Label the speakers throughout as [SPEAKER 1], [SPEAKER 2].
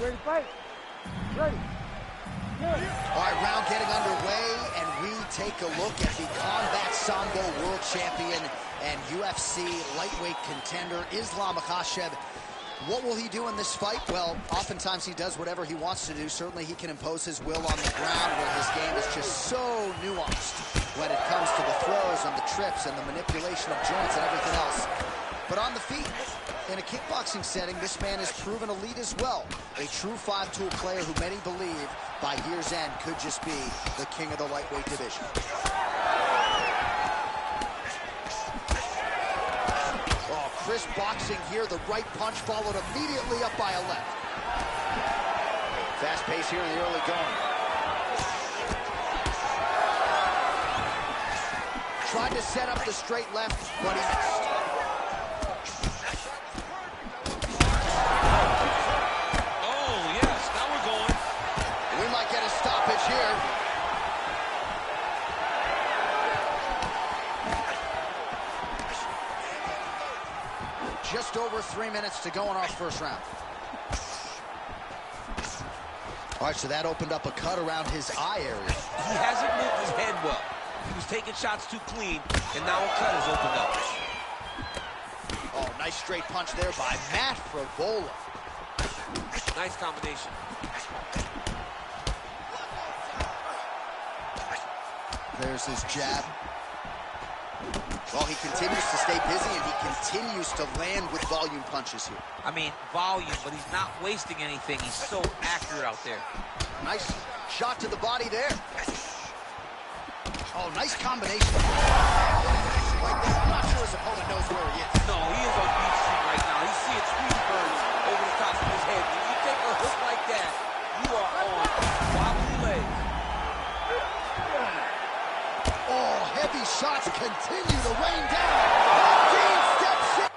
[SPEAKER 1] ready to fight? Ready.
[SPEAKER 2] All right, round getting underway, and we take a look at the Combat Sambo World Champion and UFC lightweight contender, Islam Makhachev. What will he do in this fight? Well, oftentimes he does whatever he wants to do. Certainly he can impose his will on the ground, where his game is just so nuanced when it comes to the throws and the trips and the manipulation of joints and everything else. But on the feet, in a kickboxing setting, this man is proven elite as well. A true five-tool player who many believe by year's end could just be the king of the lightweight division. Oh, crisp boxing here. The right punch followed immediately up by a left. Fast pace here in the early going. Tried to set up the straight left, but he missed. Here. Just over 3 minutes to go in our first round. All right, so that opened up a cut around his eye area.
[SPEAKER 3] He hasn't moved his head well. He was taking shots too clean, and now a cut has opened up.
[SPEAKER 2] Oh, nice straight punch there by Matt Frivola.
[SPEAKER 3] Nice combination.
[SPEAKER 2] There's his jab. Well, he continues to stay busy, and he continues to land with volume punches here.
[SPEAKER 3] I mean, volume, but he's not wasting anything. He's so accurate out there.
[SPEAKER 2] Nice shot to the body there. Oh, nice combination. I'm not sure his opponent knows where he is.
[SPEAKER 3] No, he is on beat street right now. He's seeing Tweety birds over the top of his head. When you take a hook like that, you are on wobbly legs.
[SPEAKER 2] Oh, heavy shots continue to rain down. Dean steps in.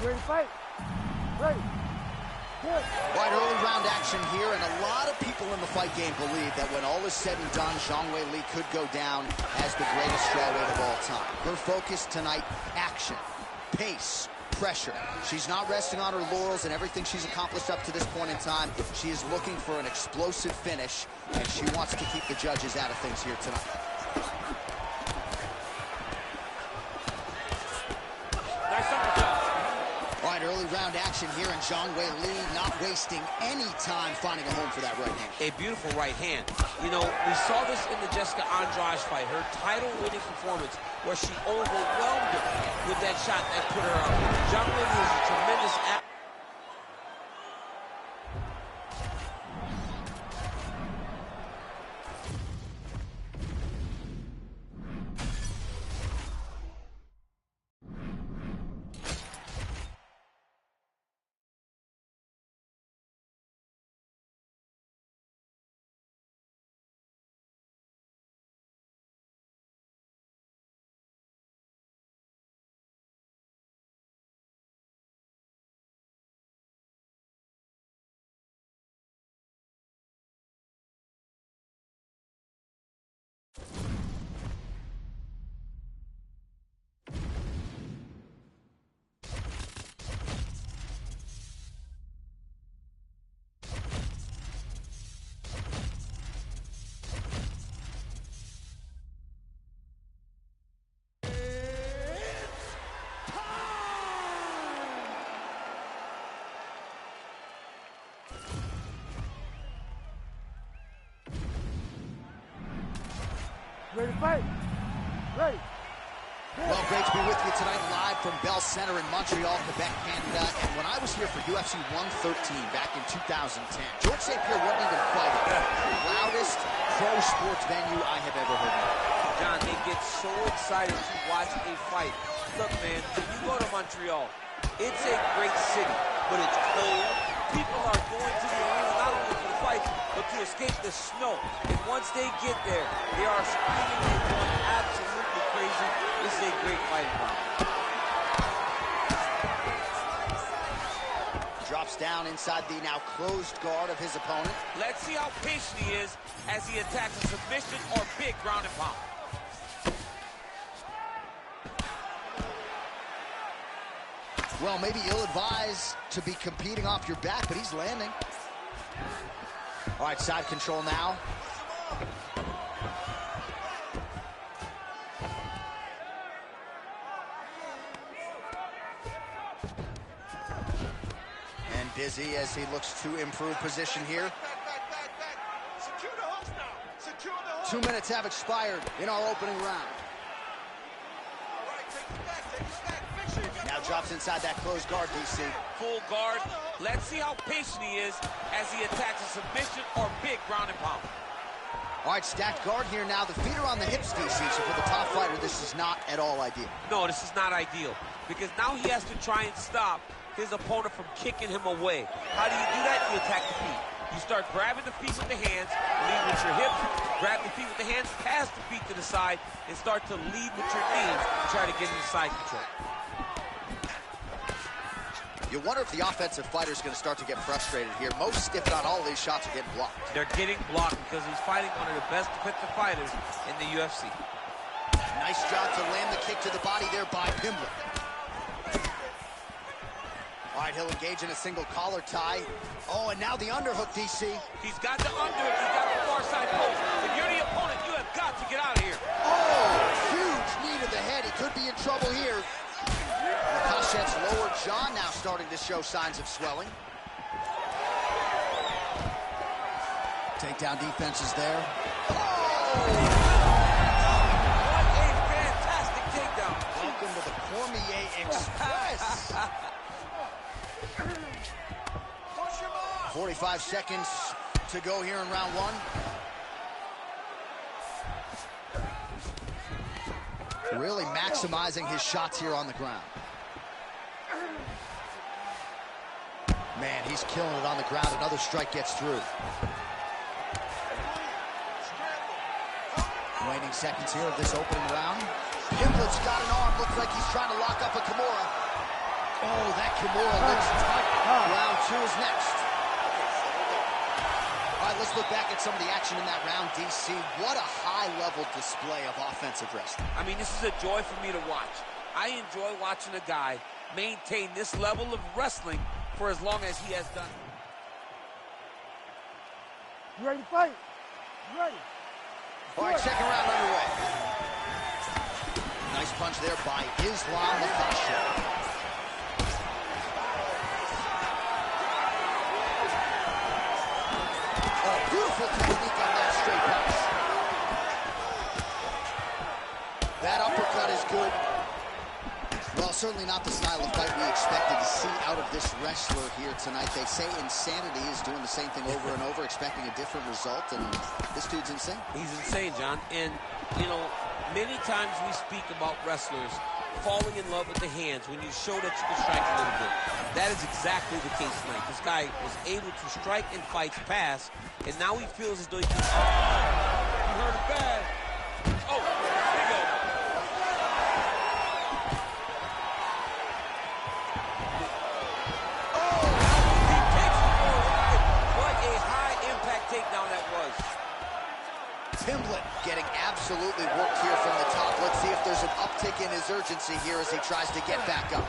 [SPEAKER 1] Ready to fight? Ready. Good.
[SPEAKER 2] Right, early round action here, and a lot of people in the fight game believe that when all is said and done, Zhang Weili could go down as the greatest strawweight of all time. Her focus tonight, action, pace, pressure. She's not resting on her laurels and everything she's accomplished up to this point in time. She is looking for an explosive finish, and she wants to keep the judges out of things here tonight. All right, early round action here, and Zhang Weili not wasting any time finding a home for that right hand.
[SPEAKER 3] A beautiful right hand. You know, we saw this in the Jessica Andrade fight, her title-winning performance, where she overwhelmed her with that shot that put her up. Zhang Weili is a tremendous athlete.
[SPEAKER 1] Ready to fight? Ready.
[SPEAKER 2] Well, great to be with you tonight live from Bell Center in Montreal, Quebec, Canada. And when I was here for UFC 113 back in 2010, George St. Pierre wasn't even fighting. The loudest pro sports venue I have ever heard of.
[SPEAKER 3] John, they get so excited to watch a fight. Look, man, when you go to Montreal, it's a great city, but it's cold. People are going to the arena not only for the fights, but to escape the snow. And once they get there, they are screaming and going absolutely crazy. This is a great fight environment.
[SPEAKER 2] Drops down inside the now closed guard of his opponent.
[SPEAKER 3] Let's see how patient he is as he attacks a submission or big ground and pound.
[SPEAKER 2] Well, maybe ill-advised to be competing off your back, but he's landing. All right, side control now. And Dizzy as he looks to improve position here.
[SPEAKER 4] Secure the hooks now. Secure the hooks.
[SPEAKER 2] 2 minutes have expired in our opening round.
[SPEAKER 4] All right, take it back, take it back. Make sure you get
[SPEAKER 2] Now drops inside that closed guard, DC.
[SPEAKER 3] Full guard. Let's see how patient he is as he attacks a submission or big ground and pound.
[SPEAKER 2] All right, stacked guard here now. The feet are on the hips, DC, so for the top fighter, this is not at all ideal.
[SPEAKER 3] No, this is not ideal because now he has to try and stop his opponent from kicking him away. How do you do that? You attack the feet. You start grabbing the feet with the hands, lead with your hips, grab the feet with the hands, pass the feet to the side, and start to lead with your knees to try to get into side control.
[SPEAKER 2] You wonder if the offensive fighter is going to start to get frustrated here. Most, if not all, of these shots are getting blocked.
[SPEAKER 3] They're getting blocked because he's fighting one of the best defensive fighters in the UFC.
[SPEAKER 2] Nice job to land the kick to the body there by Pimblett. All right, he'll engage in a single collar tie. Oh, and now the underhook, DC.
[SPEAKER 3] He's got the underhook. He's got the far side post. If you're the opponent, you have got to get out of here.
[SPEAKER 2] Oh, huge knee to the head. He could be in trouble here. Makhachev's lower jaw now starting to show signs of swelling. Takedown defense is there.
[SPEAKER 3] What a fantastic takedown.
[SPEAKER 2] Welcome to the Cormier Express. 45 seconds to go here in round one. Really maximizing his shots here on the ground. Man, he's killing it on the ground. Another strike gets through. Waning seconds here of this opening round. Pimblett's got an arm. Looks like he's trying to lock up a Kimura. Oh, that Kimura looks tight. Round 2 is next. All right, let's look back at some of the action in that round, DC. What a high-level display of offensive wrestling.
[SPEAKER 3] I mean, this is a joy for me to watch. I enjoy watching a guy maintain this level of wrestling for as long as he has done.
[SPEAKER 1] You ready to fight? You ready?
[SPEAKER 2] All right, second round underway. Nice punch there by Islam Makhachev. Oh, beautiful technique on that straight punch. That uppercut is good. Well, certainly not the style of fight we expected to see out of this wrestler here tonight. They say insanity is doing the same thing over and over, expecting a different result, and this dude's insane.
[SPEAKER 3] He's insane, John. And, you know, many times we speak about wrestlers falling in love with the hands when you show that you can strike a little bit. That is exactly the case tonight. This guy was able to strike in fights past, and now he feels as though he can... You heard it bad. Oh, here we go.
[SPEAKER 2] Pimblett getting absolutely worked here from the top. Let's see if there's an uptick in his urgency here as he tries to get back up.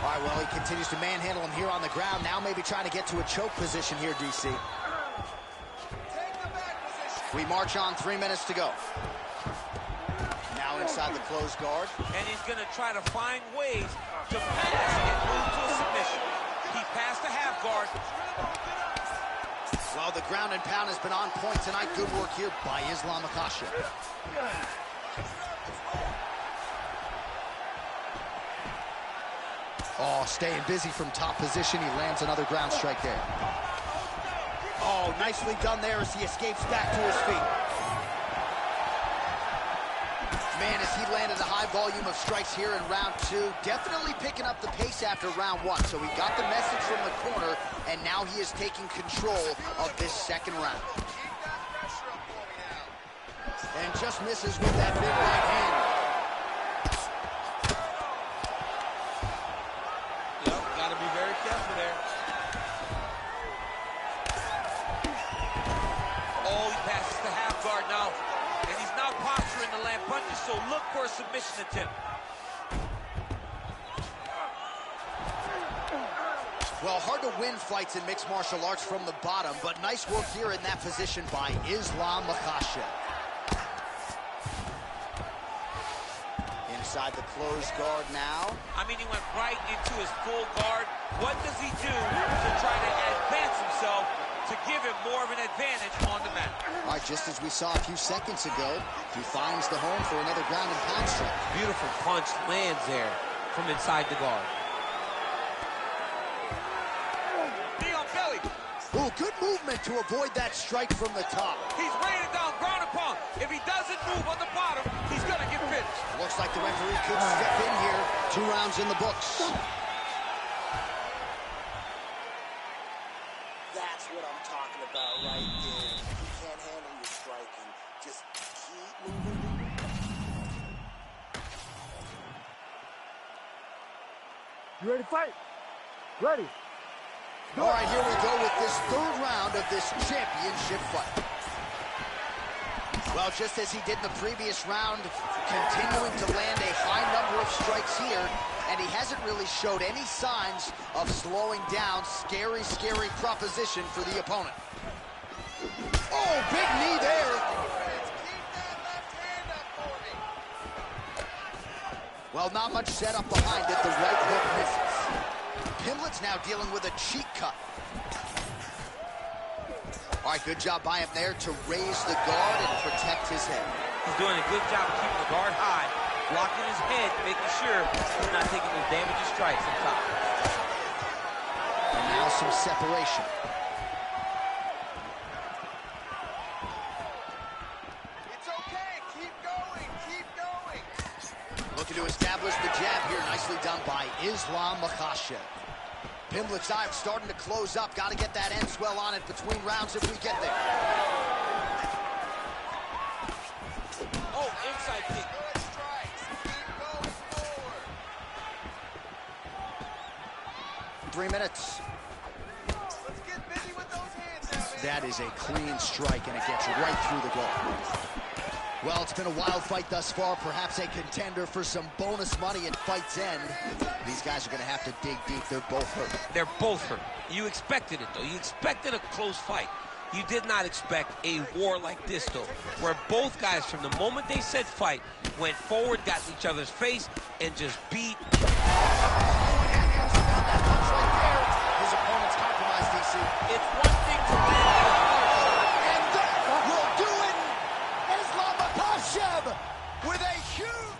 [SPEAKER 2] All right, well, he continues to manhandle him here on the ground. Now maybe trying to get to a choke position here, DC. We march on, 3 minutes to go. Now inside the closed guard.
[SPEAKER 3] And he's going to try to find ways to pass and move to a submission. He passed the half guard.
[SPEAKER 2] Well, the ground and pound has been on point tonight. Good work here by Islam Makhachev. Oh, staying busy from top position. He lands another ground strike there. Oh, nicely done there as he escapes back to his feet. Man, as he landed a high volume of strikes here in round 2, definitely picking up the pace after round 1. So he got the message from the corner, and now he is taking control of this second round. And just misses with that big right hand.
[SPEAKER 3] Yep, got to be very careful there. Oh, he passes the half guard now. And he's now posturing to land punches, so look for a submission attempt.
[SPEAKER 2] Well, hard to win fights in mixed martial arts from the bottom, but nice work here in that position by Islam Makhachev. Inside the closed guard now.
[SPEAKER 3] I mean, he went right into his full guard. What does he do to try to advance himself to give him more of an advantage on the mat?
[SPEAKER 2] All right, just as we saw a few seconds ago, he finds the home for another ground and pound strike.
[SPEAKER 3] Beautiful punch lands there from inside the guard. Knee on belly.
[SPEAKER 2] Ooh, good movement to avoid that strike from the top.
[SPEAKER 3] He's raining down ground and pound. If he doesn't move on the bottom, he's going to get finished.
[SPEAKER 2] Looks like the referee could step in here. 2 rounds in the books.
[SPEAKER 5] That's what I'm talking about right there. You can't handle your striking. Just keep moving.
[SPEAKER 1] You ready to fight? Ready.
[SPEAKER 2] All right, here we go with this 3rd round of this championship fight. Well, just as he did in the previous round, continuing to land a high number of strikes here, and he hasn't really showed any signs of slowing down. Scary, scary proposition for the opponent. Oh, big knee there. Well, not much setup behind it. The right hook misses. Pimblett's now dealing with a cheek cut. All right, good job by him there to raise the guard and protect his head.
[SPEAKER 3] He's doing a good job of keeping the guard high, blocking his head, making sure he's not taking those damaging strikes on top.
[SPEAKER 2] And now some separation.
[SPEAKER 4] It's okay. Keep going. Keep going.
[SPEAKER 2] Looking to establish the jab here. Nicely done by Islam Makhachev. Pimblett's eye starting to close up. Got to get that end swell on it between rounds if we get there.
[SPEAKER 3] Oh, inside kick.
[SPEAKER 4] Good strikes. Keep going forward.
[SPEAKER 2] 3 minutes.
[SPEAKER 4] Let's get busy with those hands now, man.
[SPEAKER 2] That is a clean strike, and it gets right through the guard. Well, it's been a wild fight thus far, perhaps a contender for some bonus money at fight's end. These guys are going to have to dig deep. They're both hurt.
[SPEAKER 3] They're both hurt. You expected it, though. You expected a close fight. You did not expect a war like this, though, where both guys, from the moment they said fight, went forward, got in each other's face, and just beat.
[SPEAKER 2] His opponent's compromised, DC.
[SPEAKER 3] It's one thing to land a hard shot,
[SPEAKER 2] And that will do it. Islam Makhachev with a huge...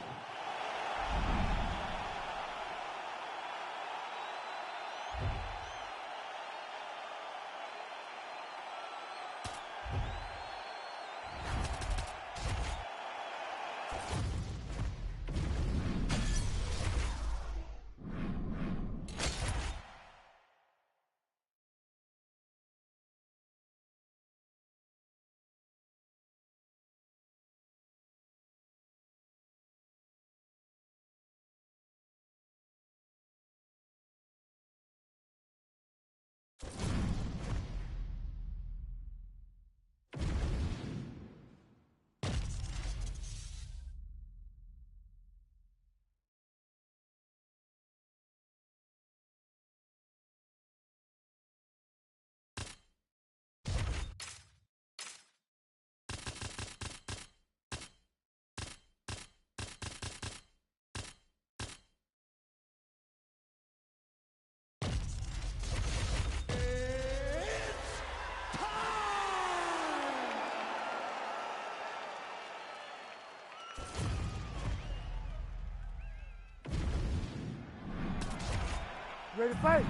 [SPEAKER 1] Ready to fight?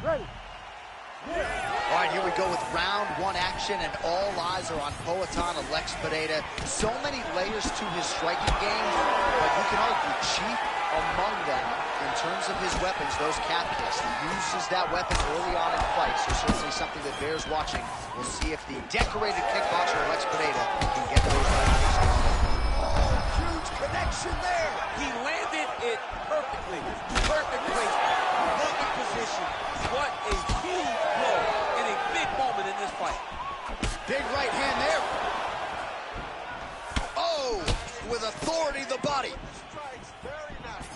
[SPEAKER 1] Ready.
[SPEAKER 2] All right, here we go with round one action, and all eyes are on Poatan Alex Pereira. So many layers to his striking game, but you can argue chief among them in terms of his weapons, those calf kicks. He uses that weapon early on in fights, so certainly something that bears watching. We'll see if the decorated kickboxer Alex Pereira can get those weapons.
[SPEAKER 5] Huge connection there.
[SPEAKER 3] He landed it perfectly. Perfect placement. Perfect position. What a huge blow in a big moment in this fight.
[SPEAKER 2] Big right hand there. Oh, with authority the body.
[SPEAKER 4] Strikes, very nice.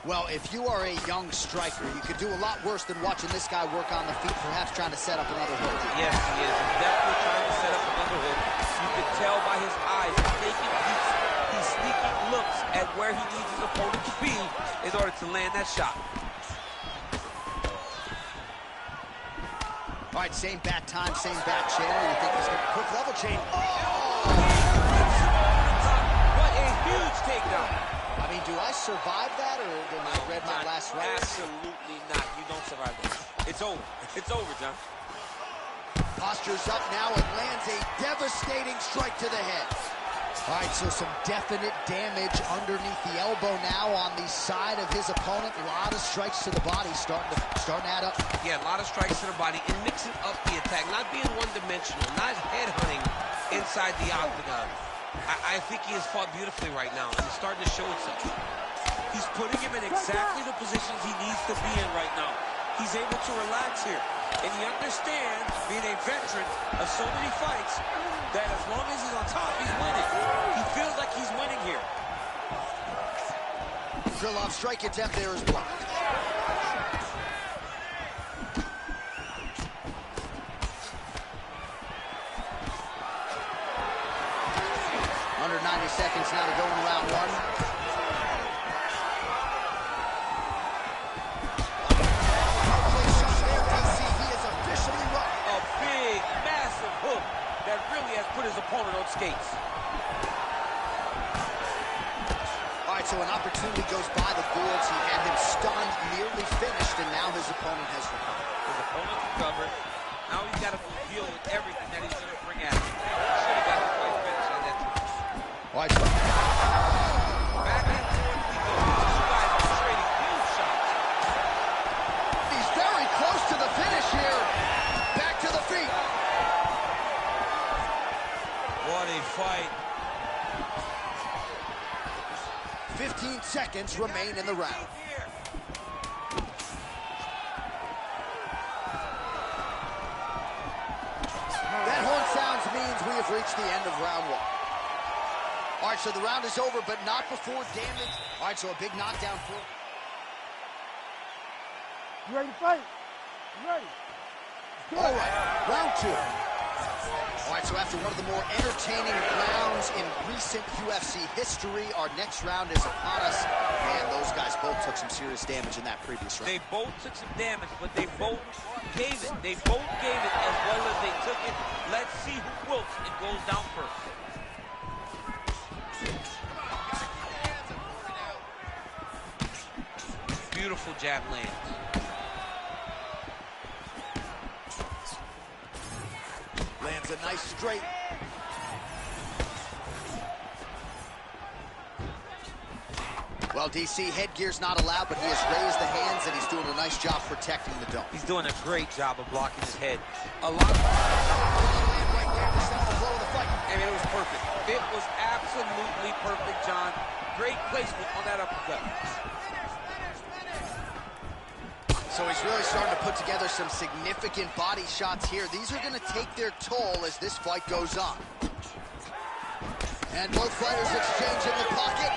[SPEAKER 2] Well, if you are a young striker, you could do a lot worse than watching this guy work on the feet, perhaps trying to set up another hook.
[SPEAKER 3] Yes, he is. He's definitely trying to set up another hook. You can tell by his eyes. He's sneaking looks at where he needs his opponent to be in order to land that shot.
[SPEAKER 2] All right, same bat time, same bat channel. You think he's going to quick level change? Oh!
[SPEAKER 3] What a huge takedown.
[SPEAKER 2] I mean, do I survive that, or did I read my last rights?
[SPEAKER 3] Absolutely not. You don't survive this. It's over. It's over, John.
[SPEAKER 2] Postures up now and lands a devastating strike to the head. All right, so some definite damage underneath the elbow now on the side of his opponent. A lot of strikes to the body starting to add up.
[SPEAKER 3] Yeah, a lot of strikes to the body and mixing up the attack, not being one-dimensional, not headhunting inside the octagon. I think he has fought beautifully right now, and it's starting to show itself. He's putting him in exactly the positions he needs to be in right now. He's able to relax here, and he understands, being a veteran of so many fights, that as long as he's on top, he's winning. He feels like he's winning here.
[SPEAKER 2] Krilov's strike attempt there is blocked. Under 90 seconds now to go in round one. He is officially run.
[SPEAKER 3] A big, massive hook that really has put his opponent on skates.
[SPEAKER 2] All right, so an opportunity goes by the boards. He had him stunned, nearly finished, and now his opponent has recovered.
[SPEAKER 3] His opponent recovered. Now he's got to deal with everything that he's going to bring at him. Should have got the fight finish on that time.
[SPEAKER 2] All right, so
[SPEAKER 3] Back and forth we go. These two guys are trading huge shots.
[SPEAKER 2] he's very close to the finish here. Back to the feet.
[SPEAKER 3] What a fight.
[SPEAKER 2] 15 seconds remain in the round. we've reached the end of round one. All right, so the round is over, but not before damage. All right, so a big knockdown for...
[SPEAKER 1] You ready to fight? You ready?
[SPEAKER 2] All right, round two. All right, so after one of the more entertaining rounds in recent UFC history, our next round is upon us. And those guys both took some serious damage in that previous round.
[SPEAKER 3] They both took some damage, but they both gave it. They both gave it as well as they took it. Let's see who wilts and goes down first. Beautiful jab lands.
[SPEAKER 2] Lands a nice straight. Well, DC, headgear's not allowed, but he has raised the hands, and he's doing a nice job protecting the dome.
[SPEAKER 3] He's doing a great job of blocking his head. A lot of...
[SPEAKER 2] Right there to set the flow of the fight.
[SPEAKER 3] I mean, it was perfect. It was absolutely perfect, John. Great placement on that uppercut.
[SPEAKER 2] So he's really starting to put together some significant body shots here. These are going to take their toll as this fight goes on. And both fighters exchange in the pocket.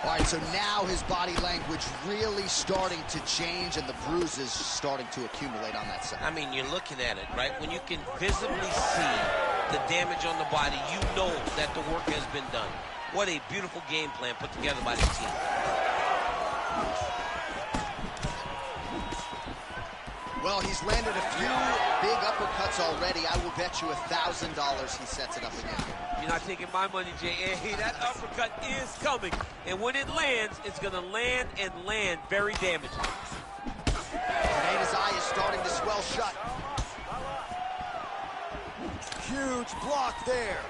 [SPEAKER 2] All right, so now his body language really starting to change, and the bruises starting to accumulate on that side.
[SPEAKER 3] I mean, you're looking at it, right? When you can visibly see the damage on the body, you know that the work has been done. What a beautiful game plan put together by the team.
[SPEAKER 2] Well, he's landed a few big uppercuts already. I will bet you $1,000 he sets it up again.
[SPEAKER 3] You're not taking my money, Jay. Hey, that uppercut is coming. And when it lands, it's going to land and land very damaging.
[SPEAKER 2] Pineda's eye is starting to swell shut. Huge block there.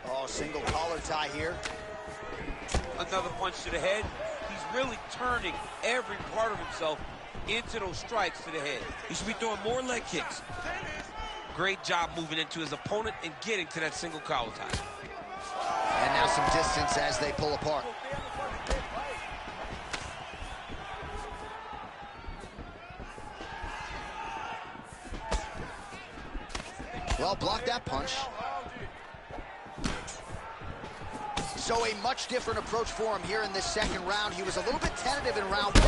[SPEAKER 2] Oh, single collar tie here.
[SPEAKER 3] Another punch to the head. He's really turning every part of himself into those strikes to the head. He should be throwing more leg kicks. Great job moving into his opponent and getting to that single collar tie.
[SPEAKER 2] And now some distance as they pull apart. Well, block that punch. So a much different approach for him here in this second round. He was a little bit tentative in round one.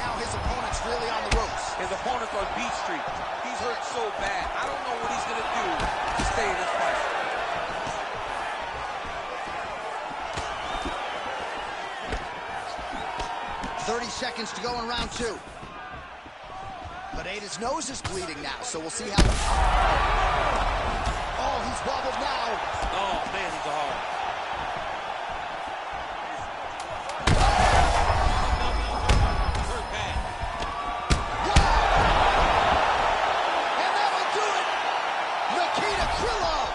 [SPEAKER 2] Now his opponent's really on the ropes.
[SPEAKER 3] His opponent's on beat street. He's hurt so bad. I don't know what he's going to do to stay in this fight.
[SPEAKER 2] .30 seconds to go in round two. Pineda's nose is bleeding now, so we'll see how... Oh, he's wobbled now.
[SPEAKER 3] Oh, man, he's a hard. Hurt bad.
[SPEAKER 2] And that will do it. Nikita Krylov.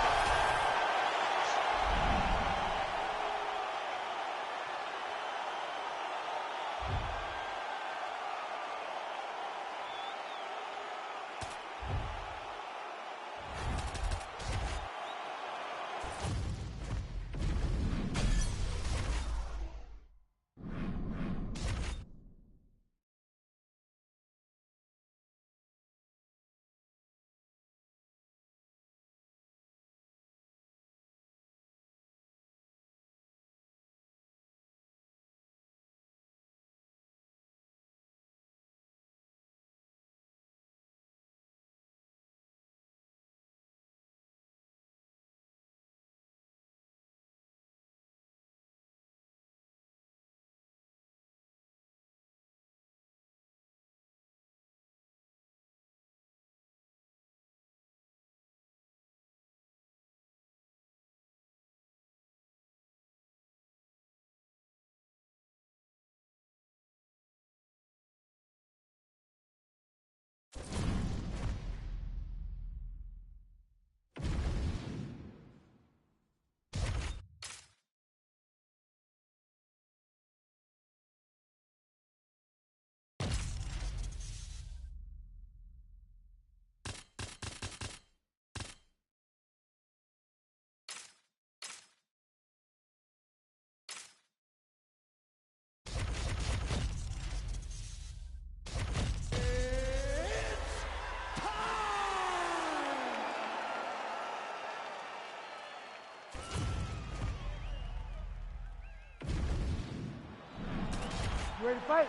[SPEAKER 1] You ready to fight?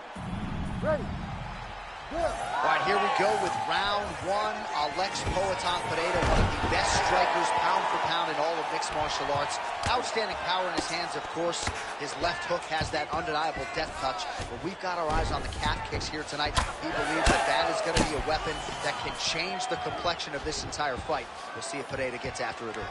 [SPEAKER 1] Ready. Good.
[SPEAKER 2] All right, here we go with round one. Alex Poatan Pereira, one of the best strikers pound for pound in all of mixed martial arts. Outstanding power in his hands, of course. His left hook has that undeniable death touch. But we've got our eyes on the calf kicks here tonight. He believes that that is going to be a weapon that can change the complexion of this entire fight. We'll see if Pereira gets after it early.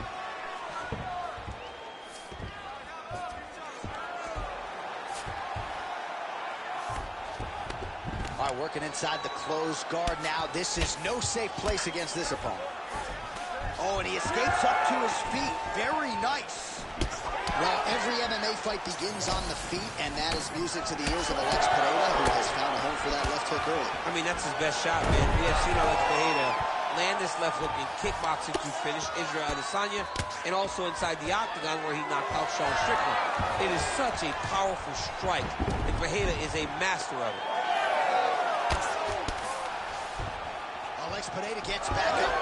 [SPEAKER 2] All right, working inside the closed guard now. This is no safe place against this opponent. Oh, and he escapes up to his feet. Very nice. Well, every MMA fight begins on the feet, and that is music to the ears of Alex Pereira, who has found a home for that left hook early.
[SPEAKER 3] I mean, that's his best shot, man. We have seen Alex Pereira land this left hook in kickboxing to finish Israel Adesanya, and also inside the octagon where he knocked out Sean Strickland. It is such a powerful strike, and Pereira is a master of it.
[SPEAKER 2] Alex Pereira gets back up.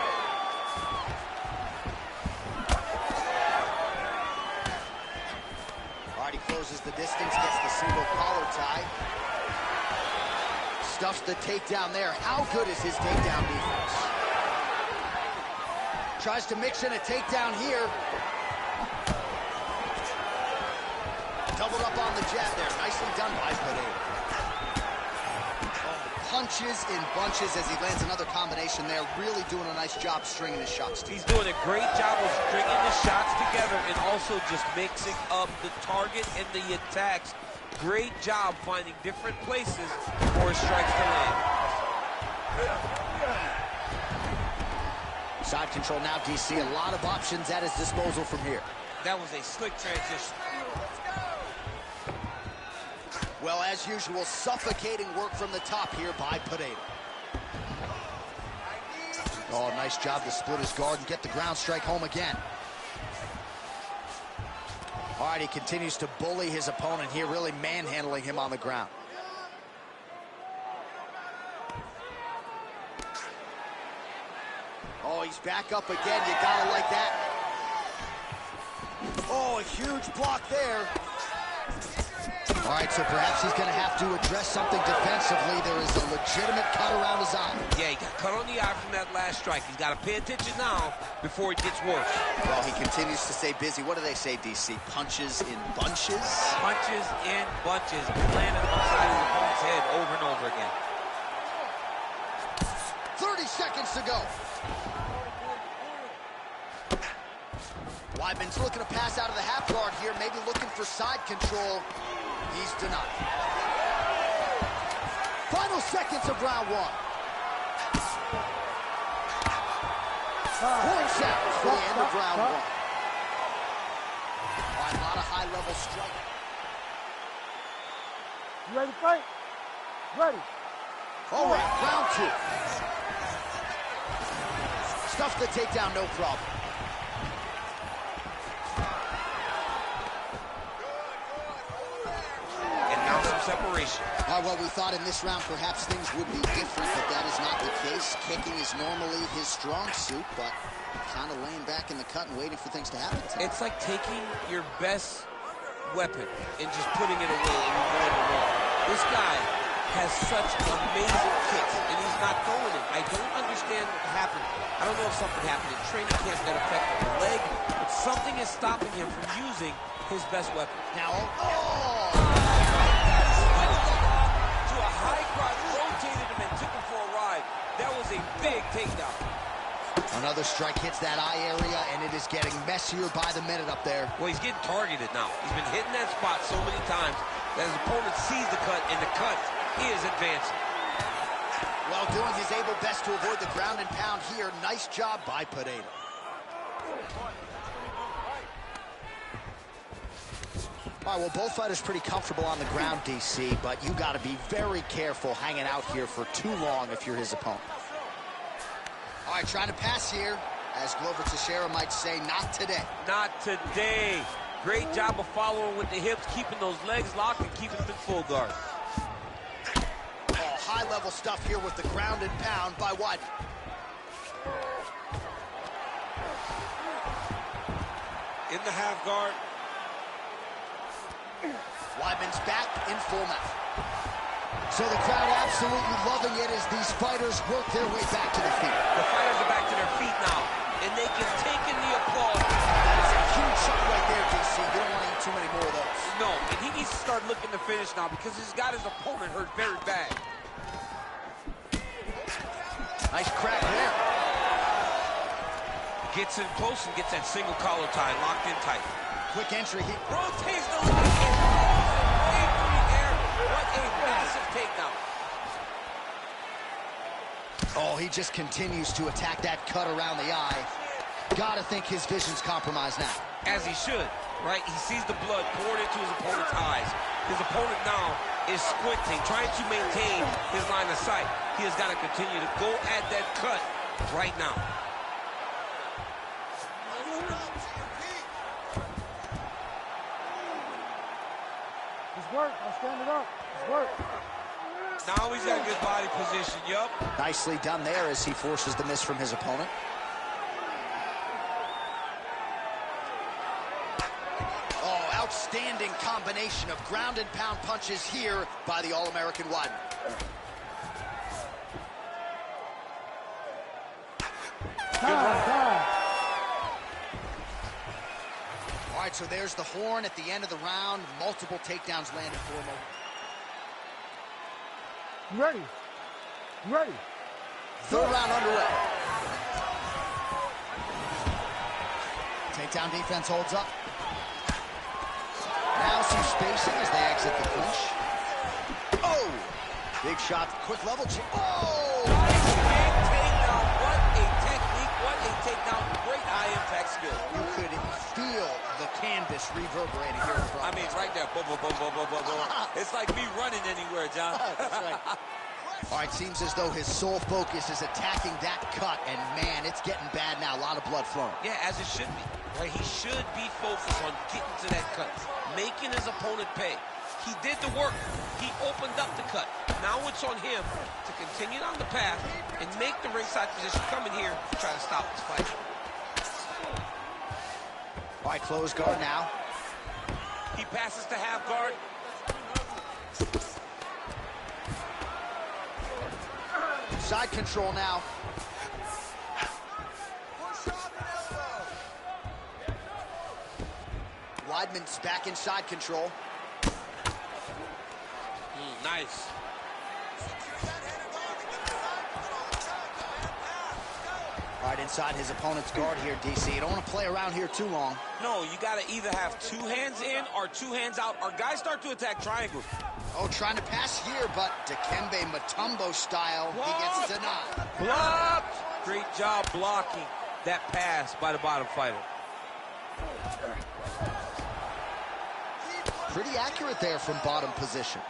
[SPEAKER 2] All right, he closes the distance, gets the single collar tie. Stuffs the takedown there. How good is his takedown defense? Tries to mix in a takedown here. Doubled up on the jab there. Nicely done by Pereira. Punches in bunches as he lands another combination there. Really doing a nice job stringing his shots together.
[SPEAKER 3] He's doing a great job of stringing the shots together and also just mixing up the target and the attacks. Great job finding different places for his strikes to land.
[SPEAKER 2] Side control now, DC. A lot of options at his disposal from here.
[SPEAKER 3] That was a slick transition.
[SPEAKER 2] Well, as usual, suffocating work from the top here by Pereira. Oh, nice job to split his guard and get the ground strike home again. All right, he continues to bully his opponent here, really manhandling him on the ground. Oh, he's back up again. You gotta like that. Oh, a huge block there. All right, so perhaps he's going to have to address something defensively. There is a legitimate cut around his eye.
[SPEAKER 3] Yeah, he got cut on the eye from that last strike. He's got to pay attention now before it gets worse.
[SPEAKER 2] Well, he continues to stay busy. What do they say, DC? Punches in bunches?
[SPEAKER 3] Punches in bunches. Landing upside his opponent's head over and over again.
[SPEAKER 2] 30 seconds to go. Weidman's looking to pass out of the half guard here, maybe looking for side control. He's denied. Final seconds of round one. Points out for the end of round one. All right, a lot of high-level striking.
[SPEAKER 1] You ready to fight? Ready.
[SPEAKER 2] All right, round two. Stuffs the takedown, no problem.
[SPEAKER 3] Separation.
[SPEAKER 2] Well, we thought in this round perhaps things would be different, but that is not the case. Kicking is normally his strong suit, but kind of laying back in the cut and waiting for things to happen.
[SPEAKER 3] It's like taking your best weapon and just putting it away and you're going to win. This guy has such amazing kicks, and he's not throwing it. I don't understand what happened. I don't know if something happened in training camp that affected the leg, but something is stopping him from using his best weapon.
[SPEAKER 2] Now,
[SPEAKER 3] That was a big takedown.
[SPEAKER 2] another strike hits that eye area, and it is getting messier by the minute up there.
[SPEAKER 3] Well, he's getting targeted now. He's been hitting that spot so many times that his opponent sees the cut, and the cut is advancing.
[SPEAKER 2] Well, doing his able best to avoid the ground and pound here. Nice job by Pereira. All right, well, both fighters pretty comfortable on the ground, DC, but you got to be very careful hanging out here for too long if you're his opponent. All right, trying to pass here, as Glover Teixeira might say, not today.
[SPEAKER 3] Not today. Great job of following with the hips, keeping those legs locked and keeping them in full guard.
[SPEAKER 2] Oh, high-level stuff here with the ground and pound by Weidman.
[SPEAKER 3] In the half guard.
[SPEAKER 2] Weidman's back in full mount. So the crowd absolutely loving it as these fighters work their way back to their feet.
[SPEAKER 3] The fighters are back to their feet now, and they can take in the applause.
[SPEAKER 2] That's a huge shot right there, DC. You don't want to eat too many more of those.
[SPEAKER 3] No, and he needs to start looking to finish now because he's got his opponent hurt very bad.
[SPEAKER 2] Nice crack there.
[SPEAKER 3] Gets in close and gets that single collar tie locked in tight.
[SPEAKER 2] Quick entry. He
[SPEAKER 3] Rotates the leg and throws it way through the air. What a massive takedown.
[SPEAKER 2] Oh, he just continues to attack that cut around the eye. Gotta think his vision's compromised now.
[SPEAKER 3] As he should, right? He sees the blood poured into his opponent's eyes. His opponent now is squinting, trying to maintain his line of sight. He has got to continue to go at that cut right now.
[SPEAKER 1] It's work. I'm standing up. It's work.
[SPEAKER 3] Now he's got good body position, yup.
[SPEAKER 2] Nicely done there as he forces the miss from his opponent. Oh, outstanding combination of ground and pound punches here by the All-American Weidman.
[SPEAKER 1] Time.
[SPEAKER 2] All right, so there's the horn at the end of the round. Multiple takedowns landed for him.
[SPEAKER 1] You ready? You ready?
[SPEAKER 2] Third round underway. Takedown defense holds up. Now some spacing as they exit the clinch. Oh! Big shot, quick level. Oh!
[SPEAKER 3] Nice big takedown. What a technique. What a takedown. Great high impact skill.
[SPEAKER 2] You could feel the canvas reverberating here in front.
[SPEAKER 3] I mean, it's right there. Boom, boom, boom, boom, boom, boom, boom. It's like me running anywhere, John.
[SPEAKER 2] That's right. All right, seems as though his sole focus is attacking that cut, and man, it's getting bad now. A lot of blood flowing.
[SPEAKER 3] Yeah, as it should be. Right? He should be focused on getting to that cut, making his opponent pay. He did the work. He opened up the cut. Now it's on him to continue down the path and make the ringside position, come in here to try to stop this fight.
[SPEAKER 2] All right, close guard now.
[SPEAKER 3] He passes to half guard.
[SPEAKER 2] Side control now. Weidman's back in side control.
[SPEAKER 3] Nice.
[SPEAKER 2] All right, inside his opponent's guard here, DC. You don't want to play around here too long.
[SPEAKER 3] No, you got to either have two hands in or two hands out. Our guys start to attack triangles.
[SPEAKER 2] Oh, trying to pass here, but Dikembe Mutombo style, he gets denied.
[SPEAKER 3] Blocked. Great job blocking that pass by the bottom fighter.
[SPEAKER 2] Pretty accurate there from bottom position.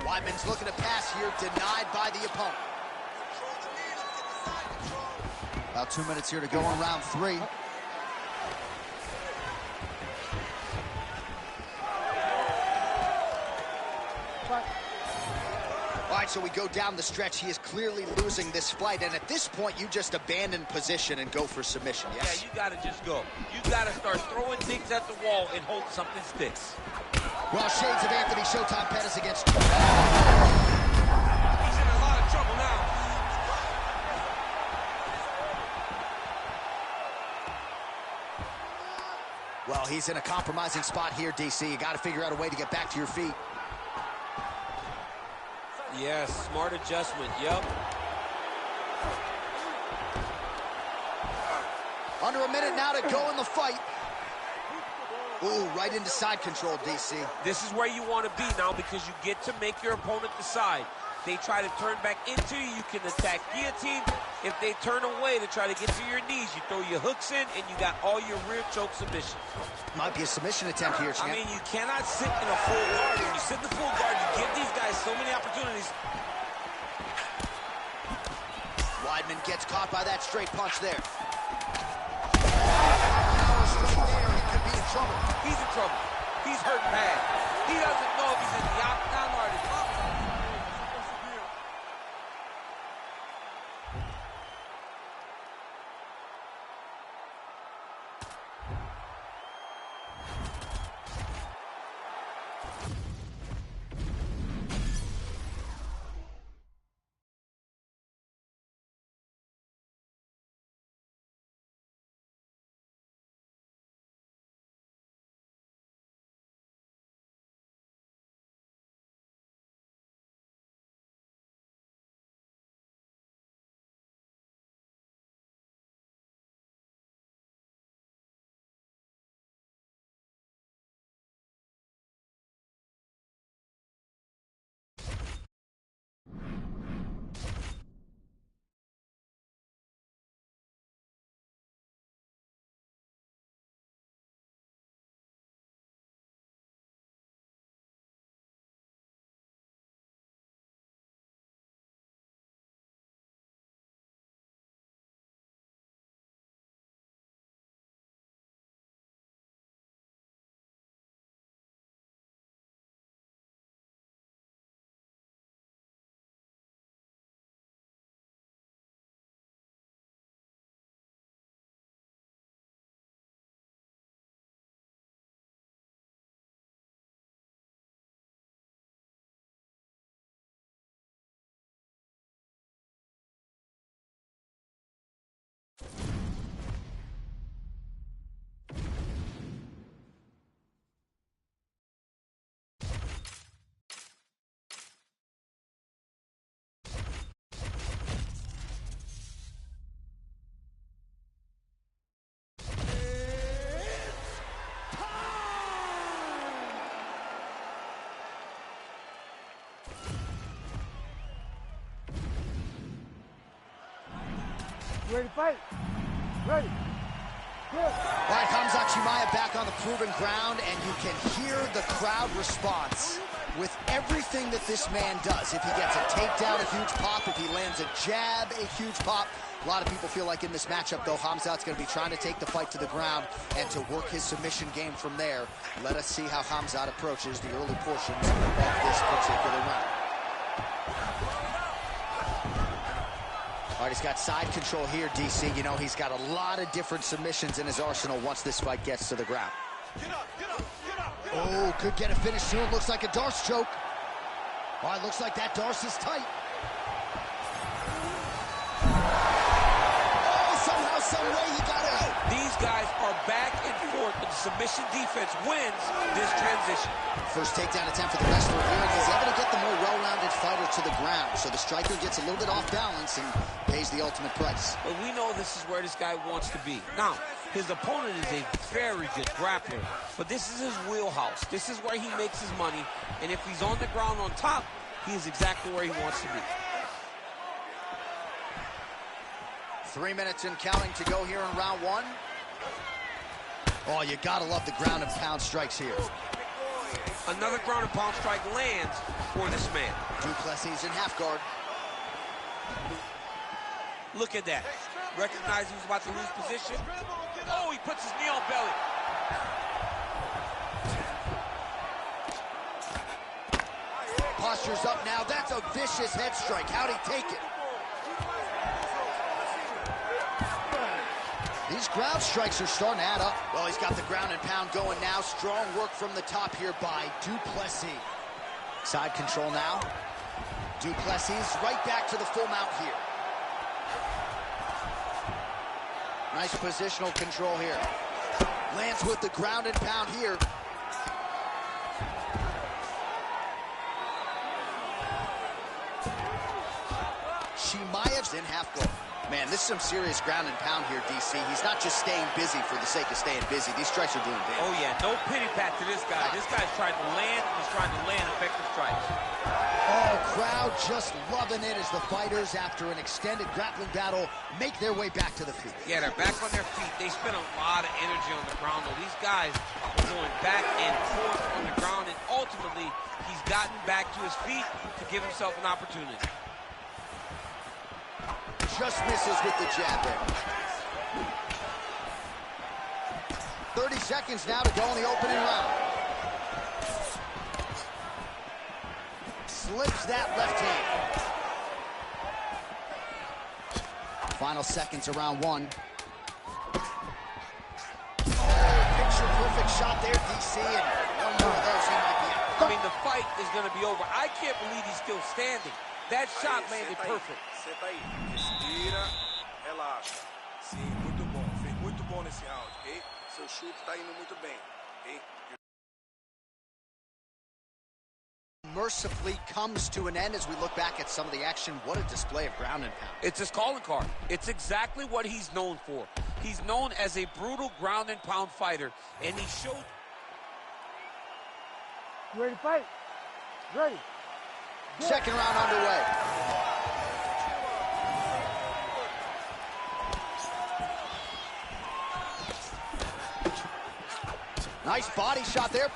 [SPEAKER 2] Weidman's looking to pass here, denied by the opponent. About 2 minutes here to go in round 3. All right, so we go down the stretch. He is clearly losing this fight, and at this point, you just abandon position and go for submission, yes?
[SPEAKER 3] Yeah, you got to just go. You got to start throwing things at the wall and hope something sticks.
[SPEAKER 2] Well, shades of Anthony Showtime Pettis against...
[SPEAKER 3] He's in a lot of trouble now.
[SPEAKER 2] Well, he's in a compromising spot here, DC. You got to figure out a way to get back to your feet.
[SPEAKER 3] Yes, smart adjustment, yup.
[SPEAKER 2] Under a minute now to go in the fight. Ooh, right into side control, DC.
[SPEAKER 3] This is where you want to be now because you get to make your opponent decide. They try to turn back into you, you can attack guillotine. If they turn away to try to get to your knees, you throw your hooks in and you got all your rear choke submissions.
[SPEAKER 2] Might be a submission attempt here, champ.
[SPEAKER 3] I mean, you cannot sit in a full guard. When you sit in the full guard, you give these guys so many opportunities.
[SPEAKER 2] Weidman gets caught by that straight punch there. Power straight there, he could be in trouble.
[SPEAKER 3] He's in trouble. He's hurt bad. He doesn't know if he's in the octagon or the octagon.
[SPEAKER 1] You ready to fight? Ready. Good.
[SPEAKER 2] All right, Khamzat Chimaev back on the proven ground, and you can hear the crowd response with everything that this man does. If he gets a takedown, a huge pop. If he lands a jab, a huge pop. A lot of people feel like in this matchup, though, Khamzat's going to be trying to take the fight to the ground and to work his submission game from there. Let us see how Khamzat approaches the early portions of this particular round. All right, he's got side control here, DC. You know, he's got a lot of different submissions in his arsenal once this fight gets to the ground. Oh, could get a finish soon. Looks like a Darce choke. All right, looks like that Darce is tight. Oh, somehow, some way he got out.
[SPEAKER 3] These guys are back and forth, but the submission defense wins this transition.
[SPEAKER 2] First takedown attempt for the wrestler here, and he's able to get the more well-rounded fighter to the ground. So the striker gets a little bit off balance and pays the ultimate price.
[SPEAKER 3] But we know this is where this guy wants to be. Now, his opponent is a very good grappler, but this is his wheelhouse. This is where he makes his money, and if he's on the ground on top, he is exactly where he wants to be.
[SPEAKER 2] 3 minutes and counting to go here in round one. Oh, you gotta love the ground and pound strikes here.
[SPEAKER 3] Another ground and pound strike lands for this man.
[SPEAKER 2] Duplessis in half guard.
[SPEAKER 3] Look at that. Recognize he was about to lose position. Oh, he puts his knee on belly.
[SPEAKER 2] Posture's up now. That's a vicious head strike. How'd he take it? These ground strikes are starting to add up. Well, he's got the ground and pound going now. Strong work from the top here by Duplessis. Side control now. Duplessis right back to the full mount here. Nice positional control here. Lands with the ground and pound here. Chimaev's in half guard. Man, this is some serious ground and pound here, DC. He's not just staying busy for the sake of staying busy. These strikes are doing damage.
[SPEAKER 3] Oh, yeah, no pity pat to this guy. This guy's trying to land, he's trying to land effective strikes.
[SPEAKER 2] Oh, crowd just loving it as the fighters, after an extended grappling battle, make their way back to the feet.
[SPEAKER 3] Yeah, they're back on their feet. They spend a lot of energy on the ground, though. These guys are going back and forth on the ground, and ultimately, he's gotten back to his feet to give himself an opportunity.
[SPEAKER 2] Just misses with the jab there. 30 seconds now to go in the opening round. Slips that left hand. Final seconds of round one. Picture perfect shot there, DC, and one more of those, he might be out.
[SPEAKER 3] I mean, the fight is going to be over. I can't believe he's still standing. That shot landed perfect.
[SPEAKER 4] Senta aí, respira, relaxa. Sim, muito bom. Fez muito bom nesse round, ok? Seu chute tá indo muito bem, ok?
[SPEAKER 2] Mercifully comes to an end as we look back at some of the action. What a display of ground and pound.
[SPEAKER 3] It's his calling card. It's exactly what he's known for. He's known as a brutal ground and pound fighter, and he showed.
[SPEAKER 1] You ready to fight? Ready.
[SPEAKER 2] Second round underway. Nice body shot there.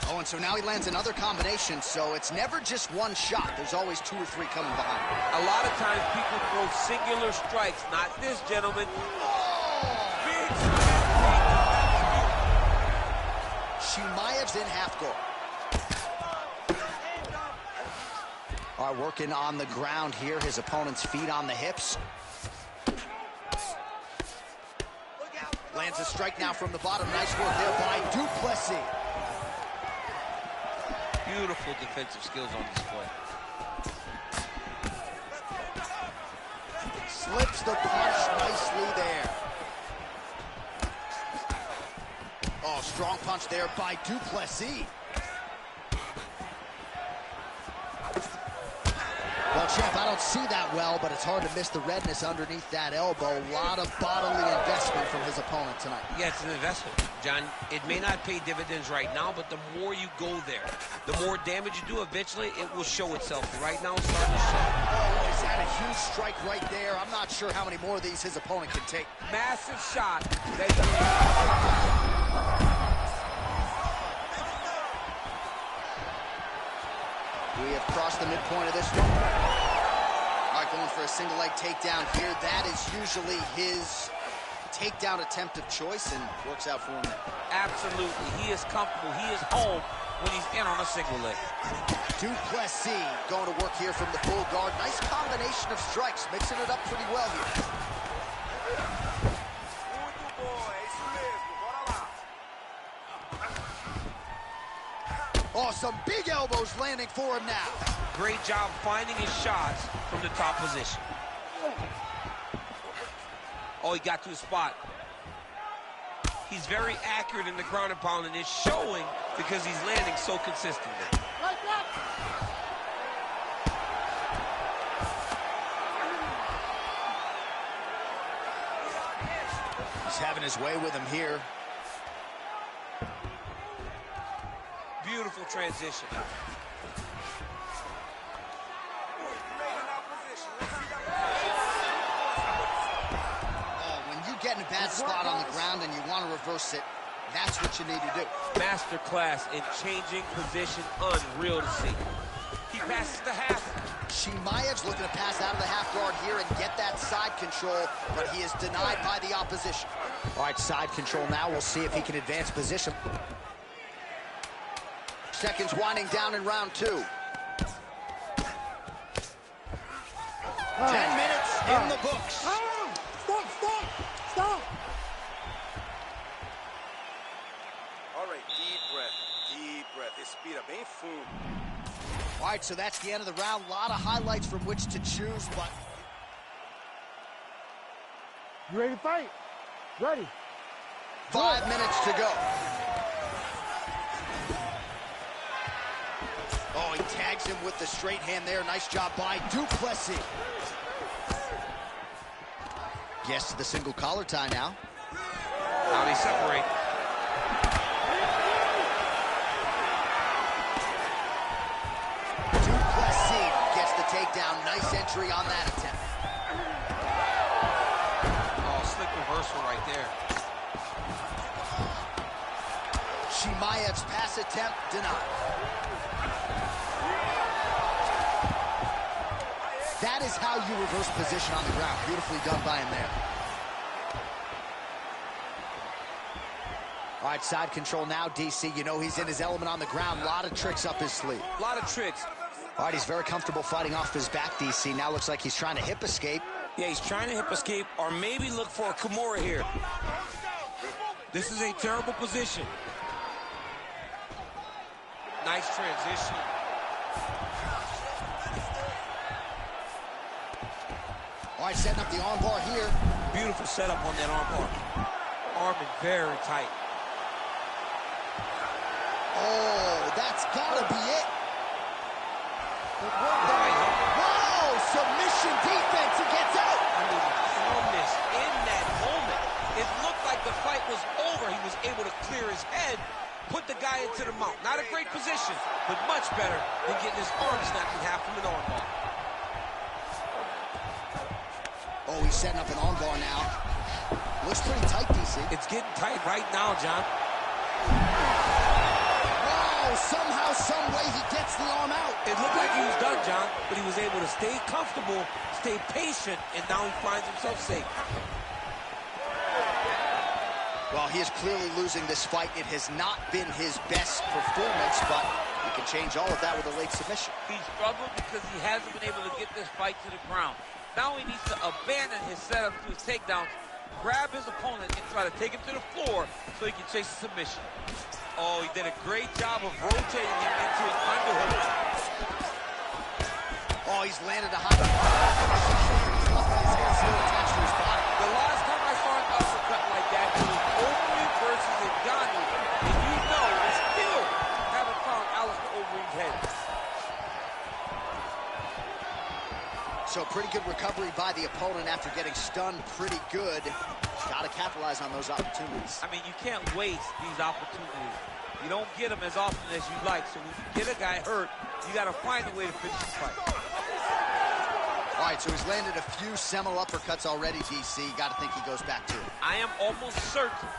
[SPEAKER 2] Oh, and so now he lands another combination, so it's never just one shot. There's always two or three coming behind.
[SPEAKER 3] A lot of times people throw singular strikes. Not this, gentleman. Big
[SPEAKER 2] Chimaev's in half guard. All right, working on the ground here. His opponent's feet on the hips. Lands a strike now from the bottom. Nice work there by Duplessis.
[SPEAKER 3] Beautiful defensive skills on display.
[SPEAKER 2] Slips the punch nicely there. Oh, strong punch there by Duplessis. Well, champ, I don't see that well, but it's hard to miss the redness underneath that elbow. A lot of bodily investment from his opponent tonight.
[SPEAKER 3] Yeah, it's an investment, John. It may not pay dividends right now, but the more you go there, the more damage you do, eventually it will show itself. Right now, it's starting to show.
[SPEAKER 2] Oh, he's had a huge strike right there. I'm not sure how many more of these his opponent can take.
[SPEAKER 3] Massive shot that
[SPEAKER 2] We have crossed the midpoint of this one. All right, going for a single leg takedown here. That is usually his takedown attempt of choice, and works out for him.
[SPEAKER 3] Absolutely. He is comfortable. He is home when he's in on a single leg.
[SPEAKER 2] Duplessis going to work here from the full guard. Nice combination of strikes, mixing it up pretty well here.
[SPEAKER 4] Muito bom, é isso mesmo. Bora lá.
[SPEAKER 2] Oh, some big elbows landing for him now.
[SPEAKER 3] Great job finding his shots from the top position. Oh, he got to his spot. He's very accurate in the ground and pound, and it's showing because he's landing so consistently.
[SPEAKER 2] He's having his way with him here.
[SPEAKER 3] Beautiful transition.
[SPEAKER 2] When you get in a bad spot on the ground and you want to reverse it, that's what you need to do.
[SPEAKER 3] Masterclass in changing position, unreal to see. He passes the half.
[SPEAKER 2] Chimaev's looking to pass out of the half guard here and get that side control, but he is denied by the opposition. All right, side control now. We'll see if he can advance position. Seconds winding down in round 2. 10 minutes in the books.
[SPEAKER 1] Stop!
[SPEAKER 4] All right, deep breath. Respira bem fundo.
[SPEAKER 2] All right, so that's the end of the round. A lot of highlights from which to choose, but...
[SPEAKER 1] You ready to fight? Ready.
[SPEAKER 2] 5 minutes to go. Oh, he tags him with the straight hand there. Nice job by Duplessis. Gets to the single collar tie now.
[SPEAKER 3] How they separate.
[SPEAKER 2] Duplessis gets the takedown. Nice entry on that attempt.
[SPEAKER 3] Oh, slick reversal right there.
[SPEAKER 2] Chimaev's pass attempt denied. That is how you reverse position on the ground. Beautifully done by him there. All right, side control now, DC. You know he's in his element on the ground. A lot of tricks up his sleeve.
[SPEAKER 3] A lot of tricks.
[SPEAKER 2] All right, he's very comfortable fighting off his back, DC. Now looks like he's trying to hip escape.
[SPEAKER 3] Yeah, he's trying to hip escape or maybe look for a Kimura here. This is a terrible position. Nice transition.
[SPEAKER 2] All right, setting up the armbar here.
[SPEAKER 3] Beautiful setup on that armbar. Arming very tight.
[SPEAKER 2] Oh, that's gotta be it.
[SPEAKER 3] Right.
[SPEAKER 2] Whoa, submission defense, he gets out.
[SPEAKER 3] I mean, the calmness in that moment. It looked like the fight was over. He was able to clear his head, put the guy into the mount. Not a great position, but much better than getting his arm snapped in half from an armbar.
[SPEAKER 2] Oh, he's setting up an armbar now. Looks pretty tight, DC.
[SPEAKER 3] It's getting tight right now, John.
[SPEAKER 2] Wow, somehow, some way he gets the arm out.
[SPEAKER 3] It looked like he was done, John, but he was able to stay comfortable, stay patient, and now he finds himself safe.
[SPEAKER 2] Well, he is clearly losing this fight. It has not been his best performance, but he can change all of that with a late submission.
[SPEAKER 3] He struggled because he hasn't been able to get this fight to the ground. Now he needs to abandon his setup to his takedowns, grab his opponent, and try to take him to the floor so he can chase a submission. Oh, he did a great job of rotating him into an underhook.
[SPEAKER 2] Oh, he's landed a high. His hands still attached to his body.
[SPEAKER 3] The last time I saw an uppercut like that, it was Overeem versus Ngannou, and you know we still haven't found Alistair Overeem's head.
[SPEAKER 2] So pretty good recovery by the opponent after getting stunned pretty good. Got to capitalize on those opportunities.
[SPEAKER 3] I mean, you can't waste these opportunities. You don't get them as often as you like. So when you get a guy hurt, you got to find a way to finish the fight.
[SPEAKER 2] All right, so he's landed a few seminal uppercuts already, DC. Got to think he goes back to it.
[SPEAKER 3] I am almost certain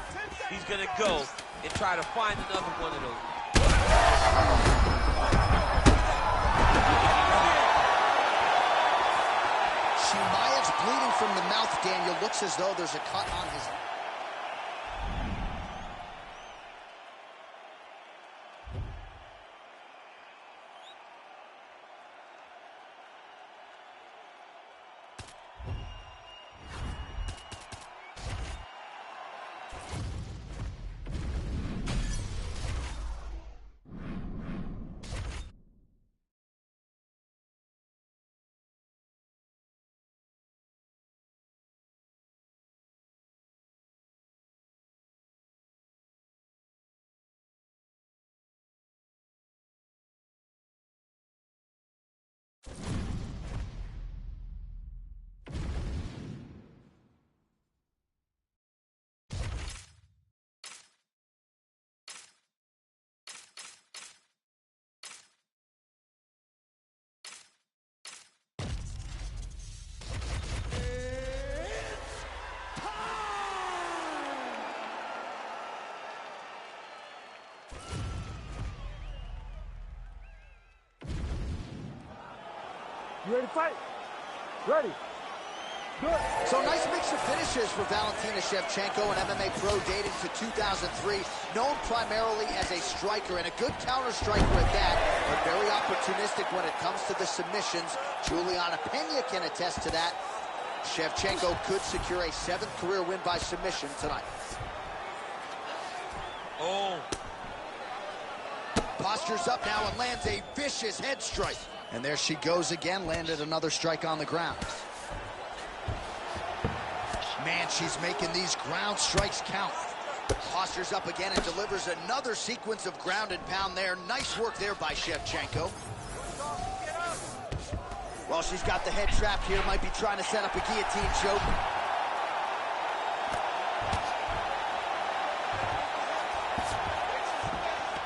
[SPEAKER 3] he's going to go and try to find another one of those.
[SPEAKER 2] Chimaev's bleeding from the mouth, Daniel. Looks as though there's a cut on his...
[SPEAKER 1] You ready to fight? Ready. Good.
[SPEAKER 2] So nice mix of finishes for Valentina Shevchenko, an MMA pro dating to 2003, known primarily as a striker and a good counter-striker at that, but very opportunistic when it comes to the submissions. Juliana Pena can attest to that. Shevchenko could secure a 7th career win by submission tonight.
[SPEAKER 3] Oh.
[SPEAKER 2] Postures up now and lands a vicious head strike. And there she goes again, landed another strike on the ground. Man, she's making these ground strikes count. Postures up again and delivers another sequence of ground and pound there. Nice work there by Shevchenko. Well, she's got the head trapped here. Might be trying to set up a guillotine choke.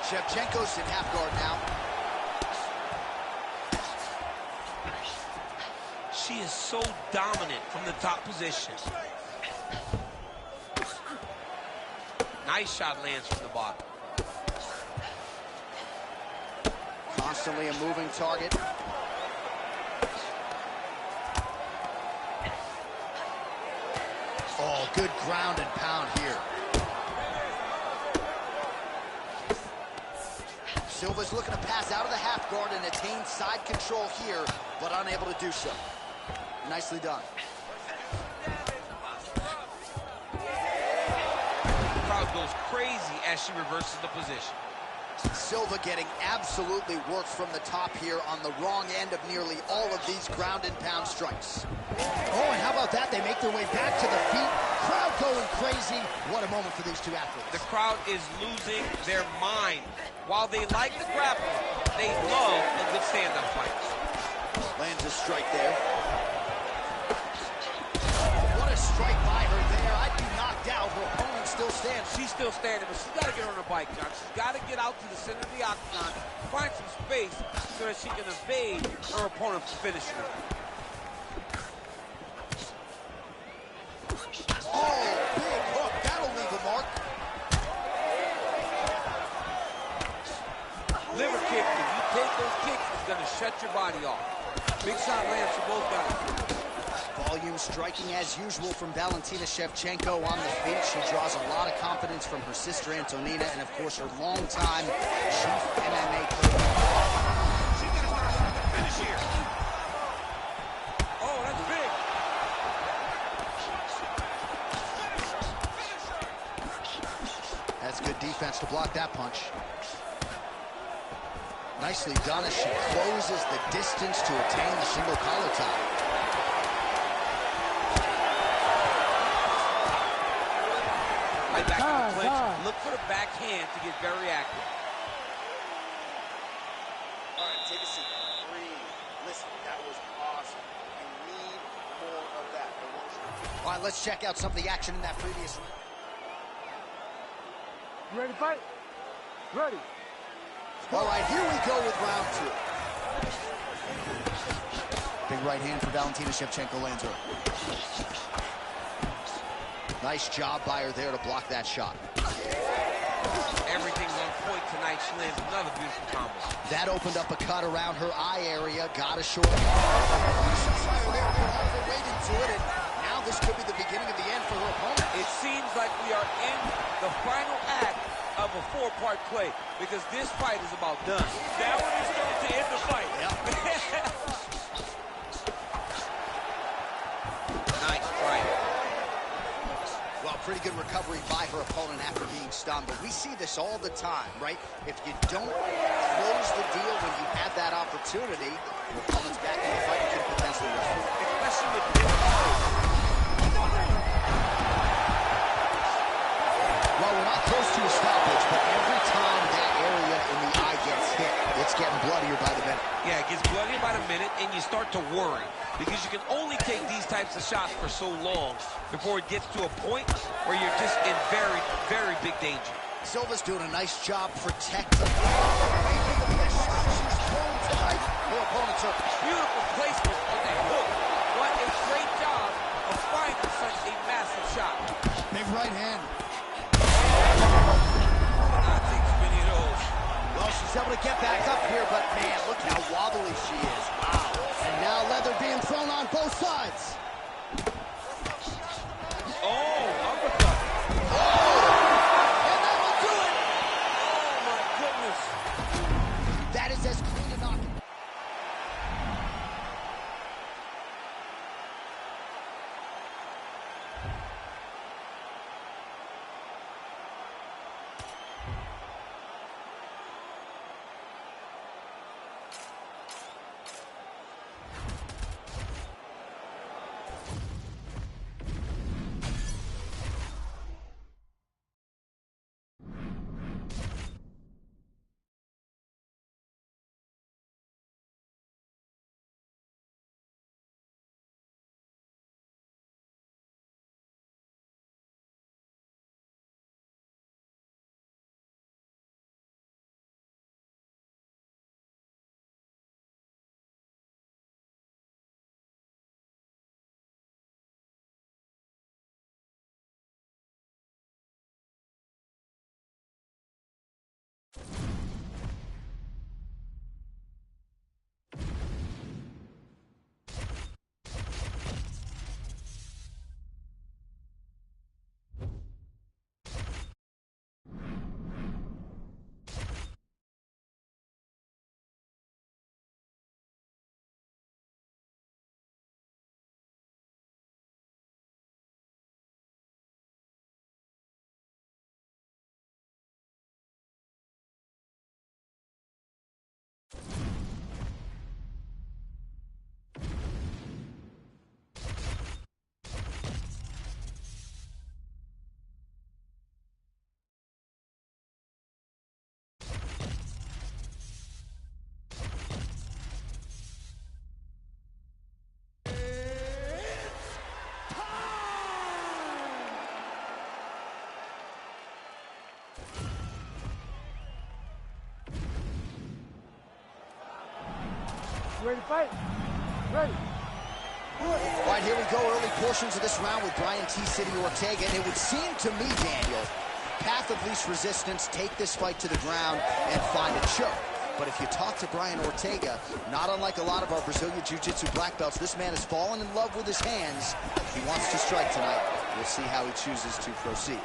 [SPEAKER 2] Shevchenko's in half guard now.
[SPEAKER 3] She is so dominant from the top position. Nice shot lands from the bottom.
[SPEAKER 2] Constantly a moving target. Oh, good ground and pound here. Silva's looking to pass out of the half guard and attain side control here, but unable to do so. Nicely done.
[SPEAKER 3] The crowd goes crazy as she reverses the position.
[SPEAKER 2] Silva getting absolutely worked from the top here on the wrong end of nearly all of these ground and pound strikes. Oh, and how about that? They make their way back to the feet. Crowd going crazy. What a moment for these two athletes.
[SPEAKER 3] The crowd is losing their mind. While they like the grappling, they love a good stand-up fight.
[SPEAKER 2] Lands a strike there. What a strike by her there. I'd be knocked out. Her opponent still stands.
[SPEAKER 3] She's still standing, but she's got to get on her bike, John. She's got to get out to the center of the octagon, find some space so that she can evade her opponent from finishing her.
[SPEAKER 2] Oh, big hook. That'll leave a mark.
[SPEAKER 3] Liver kick, if you take those kicks, it's going to shut your body off. Big shot lands for both guys.
[SPEAKER 2] Volume striking as usual from Valentina Shevchenko on the feet. She draws a lot of confidence from her sister Antonina and, of course, her longtime chief MMA coach.
[SPEAKER 3] She's going to start off the finish here. Oh, that's big.
[SPEAKER 2] That's good defense to block that punch. Nicely done as she closes the distance to attain the single collar tie.
[SPEAKER 3] Right back in the clinch. Look for the backhand to get very active.
[SPEAKER 5] All right, take a seat. Breathe. Listen, that was awesome. You need more of that.
[SPEAKER 2] All right, let's check out some of the action in that previous round.
[SPEAKER 1] You ready to fight? Ready.
[SPEAKER 2] All right, here we go with round two. Big right hand for Valentina Shevchenko lands her. Nice job by her there to block that shot.
[SPEAKER 3] Everything's on point tonight. She lands another beautiful combo.
[SPEAKER 2] That opened up a cut around her eye area. Got a short. Overweight into it, and now this could be the beginning of the end for her opponent.
[SPEAKER 3] It seems like we are in the final act of a four-part play because this fight is about done. That one is going to end the fight.
[SPEAKER 2] Yep.
[SPEAKER 3] Nice strike.
[SPEAKER 2] Well, pretty good recovery by her opponent after being stunned, but we see this all the time, right? If you don't close the deal when you have that opportunity, your opponent's back in the fight and can potentially lose.
[SPEAKER 3] Especially with this.
[SPEAKER 2] Well, we're not close to a stoppage, but every time that area in the eye gets hit, it's getting bloodier by the minute.
[SPEAKER 3] Yeah, it gets bloodier by the minute, and you start to worry because you can only take these types of shots for so long before it gets to a point where you're just in very, very big danger.
[SPEAKER 2] Silva's doing a nice job protecting the shot she's thrown tonight. Her opponent's hurt.
[SPEAKER 3] Beautiful placement on that hook. What a great job of finding such a massive shot.
[SPEAKER 2] Big right hand.
[SPEAKER 3] Cannot take too many of those.
[SPEAKER 2] Well, she's able to get back up here, but man, look how wobbly she is. Wow. And now leather being thrown on both sides.
[SPEAKER 3] Oh, uppercut.
[SPEAKER 2] And that'll do it.
[SPEAKER 3] Oh, my goodness.
[SPEAKER 2] That is as clean a knock.
[SPEAKER 1] Ready to fight? Ready.
[SPEAKER 2] All right, here we go. Early portions of this round with Brian T. City Ortega. And it would seem to me, Daniel, path of least resistance, take this fight to the ground and find a choke. But if you talk to Brian Ortega, not unlike a lot of our Brazilian Jiu-Jitsu black belts, this man has fallen in love with his hands. He wants to strike tonight. We'll see how he chooses to proceed.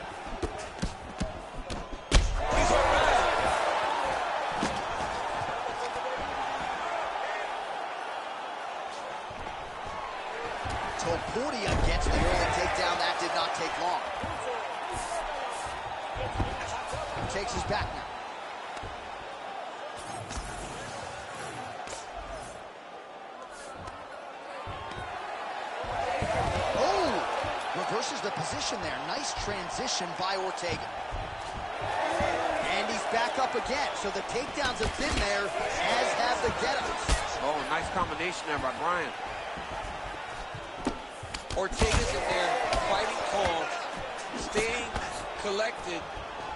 [SPEAKER 2] Topuria gets the early takedown. That did not take long. He takes his back now. Oh! Reverses the position there. Nice transition by Ortega. And he's back up again. So the takedowns have been there, as have the get-ups.
[SPEAKER 3] Oh, nice combination there by Brian. Ortega's in there, fighting calm, staying collected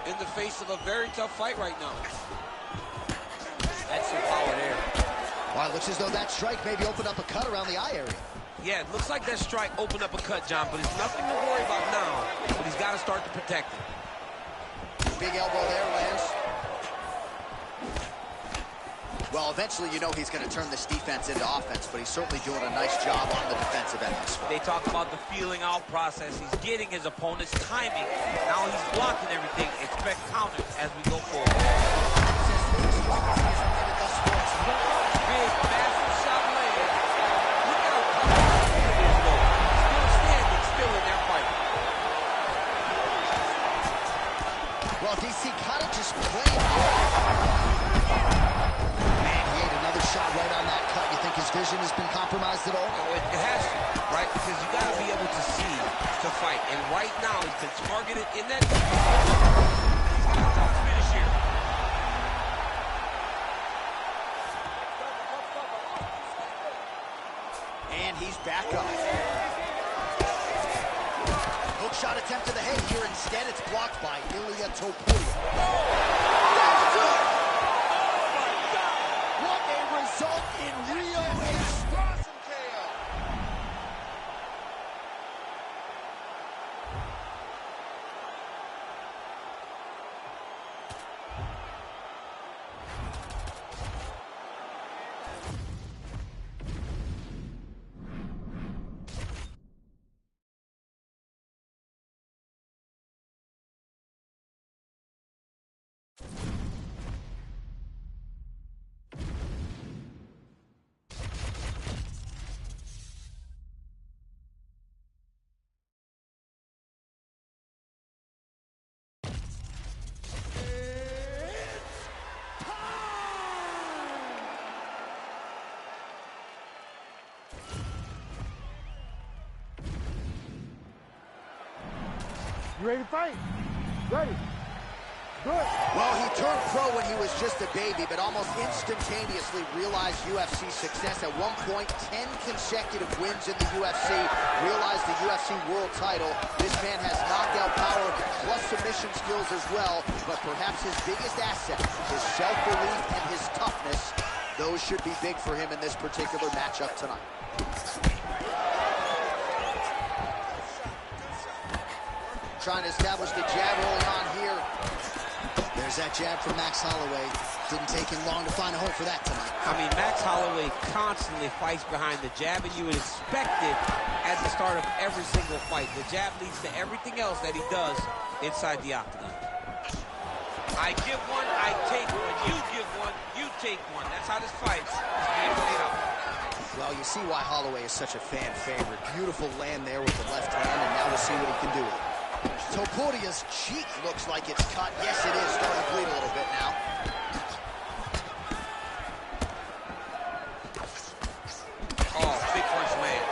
[SPEAKER 3] in the face of a very tough fight right now. That's some power there.
[SPEAKER 2] Well, it looks as though that strike maybe opened up a cut around the eye area.
[SPEAKER 3] Yeah, it looks like that strike opened up a cut, John, but it's nothing to worry about now. But he's got to start to protect it.
[SPEAKER 2] Big elbow there, lands. Well, eventually you know he's going to turn this defense into offense, but he's certainly doing a nice job on the defensive end this fight.
[SPEAKER 3] They talk about the feeling out process. He's getting his opponent's timing. Now he's blocking everything. Expect counters as we go forward. Big, massive shot land. Look at how comfortable it is, though. Still standing, still in their fight.
[SPEAKER 2] Well, DC kind of just playing. Man, he ate another shot right on that cut. You think his vision has been compromised at all?
[SPEAKER 3] Oh, it has to, right? Because you got to be able to see to fight. And right now, he's been targeted in that. He's got a tough finish here.
[SPEAKER 2] And he's back up. Hook shot attempt to the head here. Instead, it's blocked by Ilia Topuria. That's good! Oh, my God! What a result in Rio.
[SPEAKER 4] Awesome KO.
[SPEAKER 1] You ready to fight? Ready. Good.
[SPEAKER 2] Well, he turned pro when he was just a baby, but almost instantaneously realized UFC success. At one point, 10 consecutive wins in the UFC, realized the UFC world title. This man has knockout power, plus submission skills as well, but perhaps his biggest asset, his self-belief and his toughness, those should be big for him in this particular matchup tonight. Trying to establish the jab rolling on here. There's that jab from Max Holloway. Didn't take him long to find a home for that tonight.
[SPEAKER 3] I mean, Max Holloway constantly fights behind the jab, and you would expect it at the start of every single fight. The jab leads to everything else that he does inside the octagon. I give one, I take one. You give one, you take one. That's how this fight is being played out.
[SPEAKER 2] Well, you see why Holloway is such a fan favorite. Beautiful land there with the left hand, and now we'll see what he can do with it. Topuria's cheek looks like it's cut. Yes, it is. Starting to bleed a little bit now.
[SPEAKER 3] Oh, big punch land.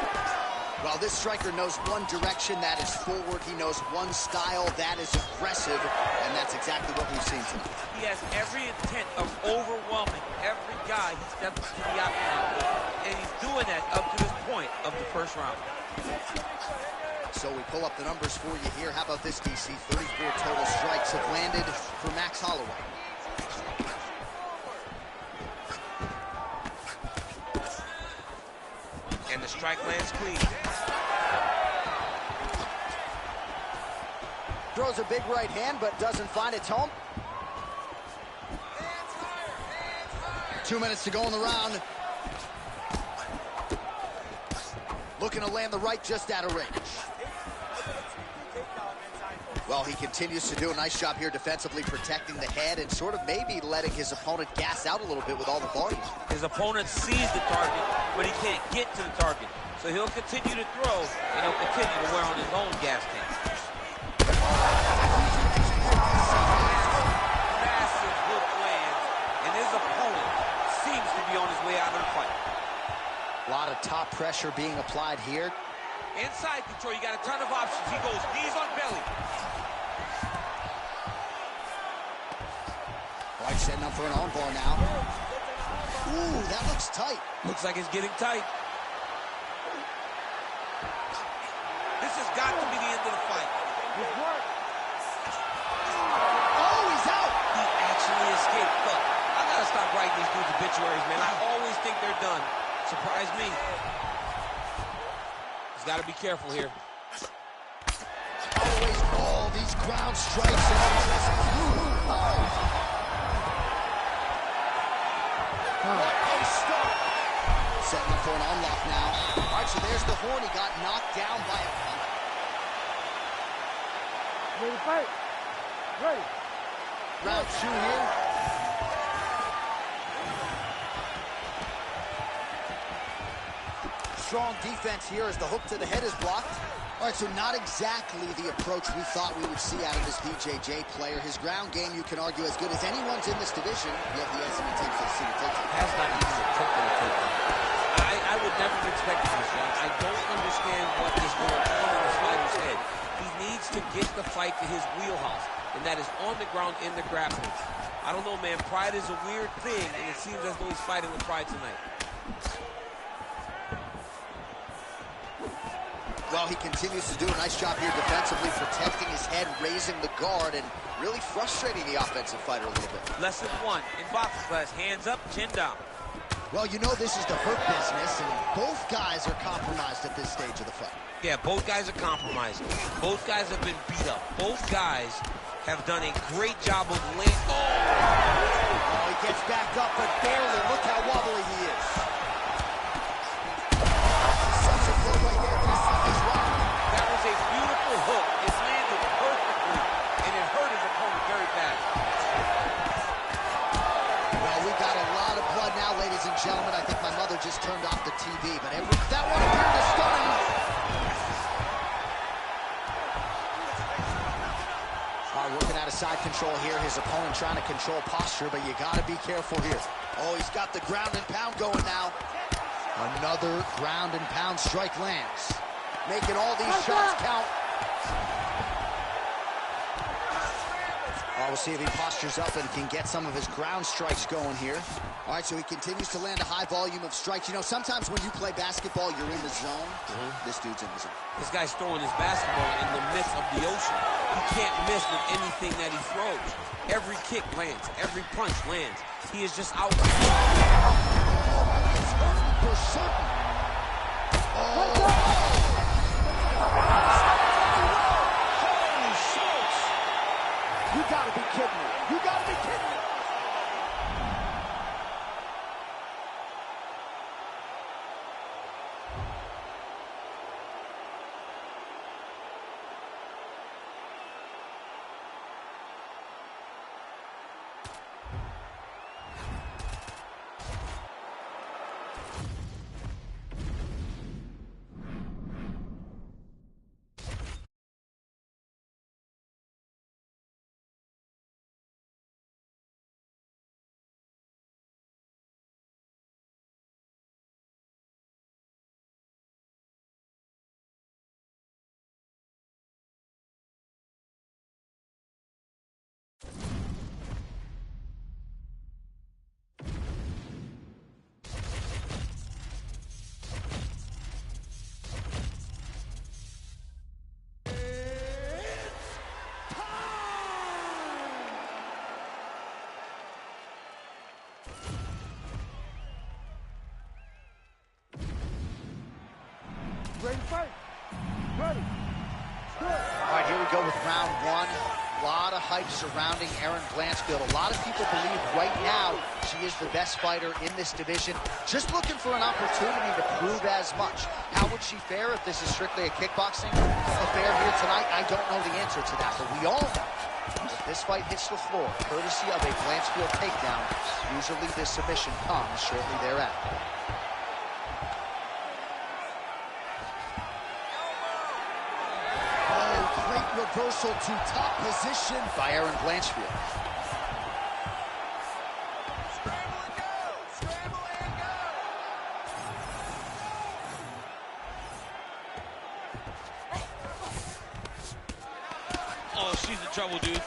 [SPEAKER 2] Well, this striker knows one direction, that is forward. He knows one style, that is aggressive, and that's exactly what we've seen tonight.
[SPEAKER 3] He has every intent of overwhelming every guy he steps into the octagon with, and he's doing that up to this point of the first round.
[SPEAKER 2] So we pull up the numbers for you here. How about this, DC? 34 total strikes have landed for Max Holloway.
[SPEAKER 3] And the strike lands clean.
[SPEAKER 2] Throws a big right hand, but doesn't find its home. 2 minutes to go in the round. Looking to land the right just out of range. Well, he continues to do a nice job here defensively, protecting the head and sort of maybe letting his opponent gas out a little bit with all the volume.
[SPEAKER 3] His opponent sees the target, but he can't get to the target. So he'll continue to throw, and he'll continue to wear on his own gas tank. Massive hook lands, and his opponent seems to be on his way out of the fight.
[SPEAKER 2] A lot of top pressure being applied here.
[SPEAKER 3] Inside control, you got a ton of options. He goes knees on belly.
[SPEAKER 2] White setting up for an armbar now. Ooh, that looks tight.
[SPEAKER 3] Looks like it's getting tight. This has got to be the end of the fight.
[SPEAKER 1] Good work.
[SPEAKER 2] Oh, he's out.
[SPEAKER 3] He actually escaped. Look, I gotta stop writing these dudes obituaries, man. I always think they're done. Surprise me. He's got to be careful here.
[SPEAKER 2] Always all these ground strikes. What a start. Setting up for an unlock now. All right, so there's the horn. He got knocked down by a...
[SPEAKER 1] Ready to fight? Ready.
[SPEAKER 2] Round 2 here. Strong defense here as the hook to the head is blocked. All right, so not exactly the approach we thought we would see out of this BJJ player. His ground game, you can argue, as good as anyone's in this division, yet he hasn't been taken to the single takedown.
[SPEAKER 3] Has not even attempted a takedown. I would never have expected this, John. I don't understand what is going on in this fighter's head. He needs to get the fight to his wheelhouse, and that is on the ground in the grappling. I don't know, man. Pride is a weird thing, and it seems as though he's fighting with pride tonight.
[SPEAKER 2] Well, he continues to do a nice job here defensively, protecting his head, raising the guard, and really frustrating the offensive fighter a little bit.
[SPEAKER 3] Lesson 1 in boxing class: hands up, chin down.
[SPEAKER 2] Well, you know this is the hurt business, and both guys are compromised at this stage of the fight.
[SPEAKER 3] Yeah, both guys are compromised. Both guys have been beat up. Both guys have done a great job of laying.
[SPEAKER 2] Oh, he gets backed up, but barely. Look how wobbly he is. Such a blow right there.
[SPEAKER 3] That was a beautiful hook. It landed perfectly, and it hurt his opponent very bad.
[SPEAKER 2] Well, we got a lot of blood now, ladies and gentlemen. I think my mother just turned off the TV, but that one appeared to stun him. Working out of side control here. His opponent trying to control posture, but you got to be careful here. Oh, he's got the ground and pound going now. Another ground and pound strike lands. Making all these shots count. Oh, we'll see if he postures up and can get some of his ground strikes going here. All right, so he continues to land a high volume of strikes. You know, sometimes when you play basketball, you're in the zone. This dude's in the zone.
[SPEAKER 3] This guy's throwing his basketball in the midst of the ocean. He can't miss with anything that he throws. Every kick lands. Every punch lands. He is just out.
[SPEAKER 2] He's hurting for certain. Oh. Holy smokes. You gotta be kidding me. You gotta be kidding me.
[SPEAKER 1] Ready to fight? Ready. Good.
[SPEAKER 2] All right, here we go with round 1. A lot of hype surrounding Erin Blanchfield. A lot of people believe right now she is the best fighter in this division. Just looking for an opportunity to prove as much. How would she fare if this is strictly a kickboxing affair here tonight? I don't know the answer to that, but we all know if this fight hits the floor, courtesy of a Blanchfield takedown, usually the submission comes shortly thereafter. Reversal to top position by Erin Blanchfield.
[SPEAKER 5] Scramble and go! Scramble and go!
[SPEAKER 3] Oh, she's in trouble, dude.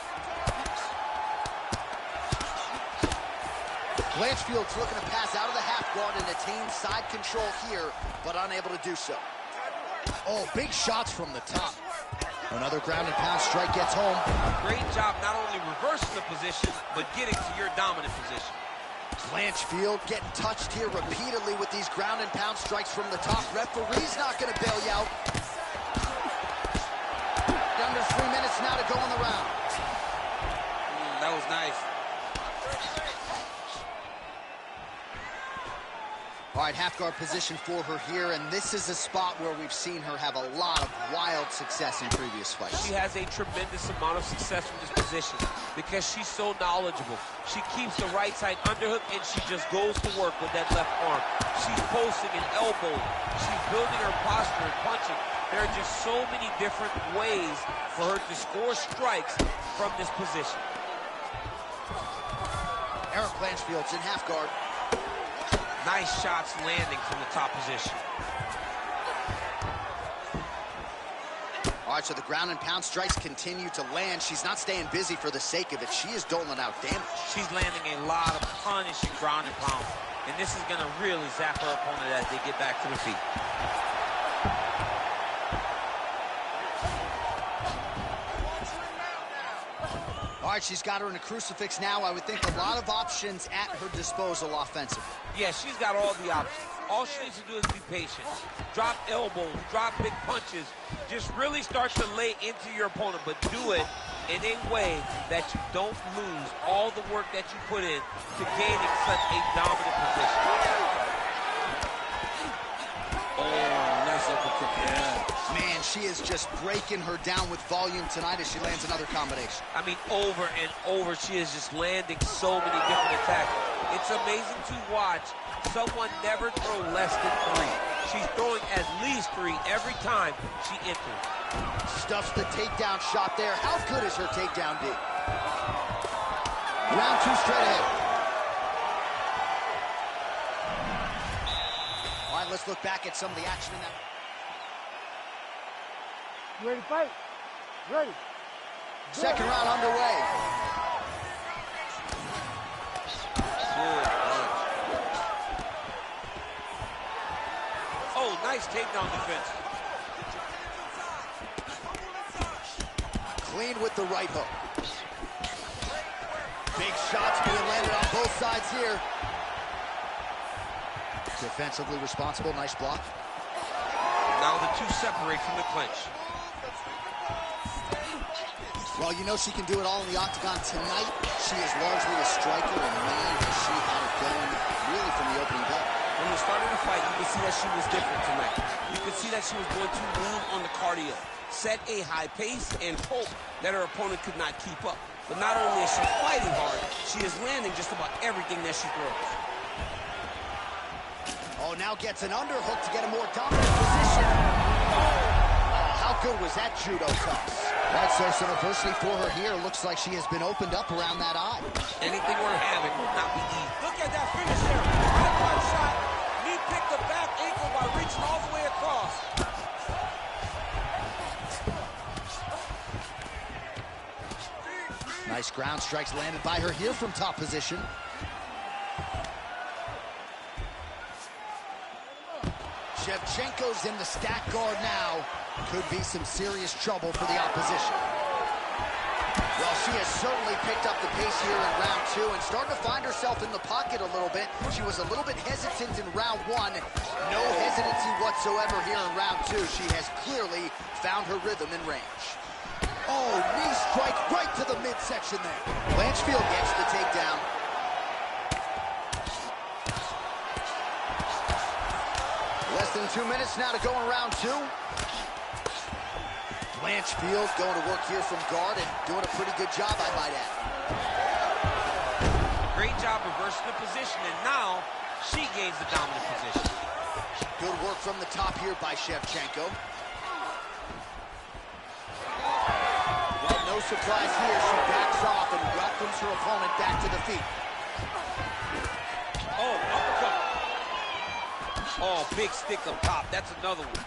[SPEAKER 2] Blanchfield's looking to pass out of the half guard and attain side control here, but unable to do so. Oh, big shots from the top. Another ground and pound strike gets home.
[SPEAKER 3] Great job not only reversing the position, but getting to your dominant position.
[SPEAKER 2] Blanchfield getting touched here repeatedly with these ground and pound strikes from the top. Referee's not going to bail you out. Under 3 minutes now to go in the round.
[SPEAKER 3] That was nice.
[SPEAKER 2] All right, half guard position for her here, and this is a spot where we've seen her have a lot of wild success in previous fights.
[SPEAKER 3] She has a tremendous amount of success from this position because she's so knowledgeable. She keeps the right side underhook, and she just goes to work with that left arm. She's posting and elbowing. She's building her posture and punching. There are just so many different ways for her to score strikes from this position.
[SPEAKER 2] Eric Blanchfield's in half guard.
[SPEAKER 3] Nice shots landing from the top position.
[SPEAKER 2] All right, so the ground and pound strikes continue to land. She's not staying busy for the sake of it. She is doling out damage.
[SPEAKER 3] She's landing a lot of punishing ground and pound. And this is going to really zap her opponent as they get back to the feet.
[SPEAKER 2] All right, she's got her in a crucifix now. I would think a lot of options at her disposal offensively.
[SPEAKER 3] Yeah, she's got all the options. All she needs to do is be patient. Drop elbows, drop big punches. Just really start to lay into your opponent, but do it in a way that you don't lose all the work that you put in to gaining such a dominant position. Oh, nice uppercut. Yeah.
[SPEAKER 2] Man, she is just breaking her down with volume tonight as she lands another combination.
[SPEAKER 3] I mean, over and over, she is just landing so many different attacks. It's amazing to watch someone never throw less than 3. She's throwing at least 3 every time she enters.
[SPEAKER 2] Stuffs the takedown shot there. How good is her takedown D? Round 2 straight ahead. All right, let's look back at some of the action in that.
[SPEAKER 1] You ready to fight? Ready.
[SPEAKER 2] Second round underway.
[SPEAKER 3] Oh, nice takedown defense.
[SPEAKER 2] Clean with the right hook. Big shots being landed on both sides here. Defensively responsible, nice block.
[SPEAKER 3] Now the two separate from the clinch.
[SPEAKER 2] Well, you know she can do it all in the octagon tonight. She is largely a striker, and man, has she had it going really from the opening bell.
[SPEAKER 3] When we started the fight, you could see that she was different tonight. You could see that she was going to move on the cardio, set a high pace, and hope that her opponent could not keep up. But not only is she fighting hard, she is landing just about everything that she throws.
[SPEAKER 2] Oh, now gets an underhook to get a more dominant position. Oh, how good was that judo toss? Right, so some adversity for her here. Looks like she has been opened up around that eye.
[SPEAKER 3] Anything worth having would not be easy. Look at that finish there. High shot. He picked the back ankle by reaching all the way across.
[SPEAKER 2] Nice ground strikes landed by her here from top position. Shevchenko's in the stack guard now. Could be some serious trouble for the opposition. Well, she has certainly picked up the pace here in round 2 and starting to find herself in the pocket a little bit. She was a little bit hesitant in round 1. No hesitancy whatsoever here in round 2. She has clearly found her rhythm and range. Oh, knee strike right to the midsection there. Blanchfield gets the takedown. Less than 2 minutes now to go in round 2. Blanchfield going to work here from guard and doing a pretty good job, I might add.
[SPEAKER 3] Great job reversing the position, and now she gains the dominant position.
[SPEAKER 2] Good work from the top here by Shevchenko. Well, no surprise here. She backs off and welcomes her opponent back to the feet.
[SPEAKER 3] Oh, uppercut. Oh, big stick up top. That's another one.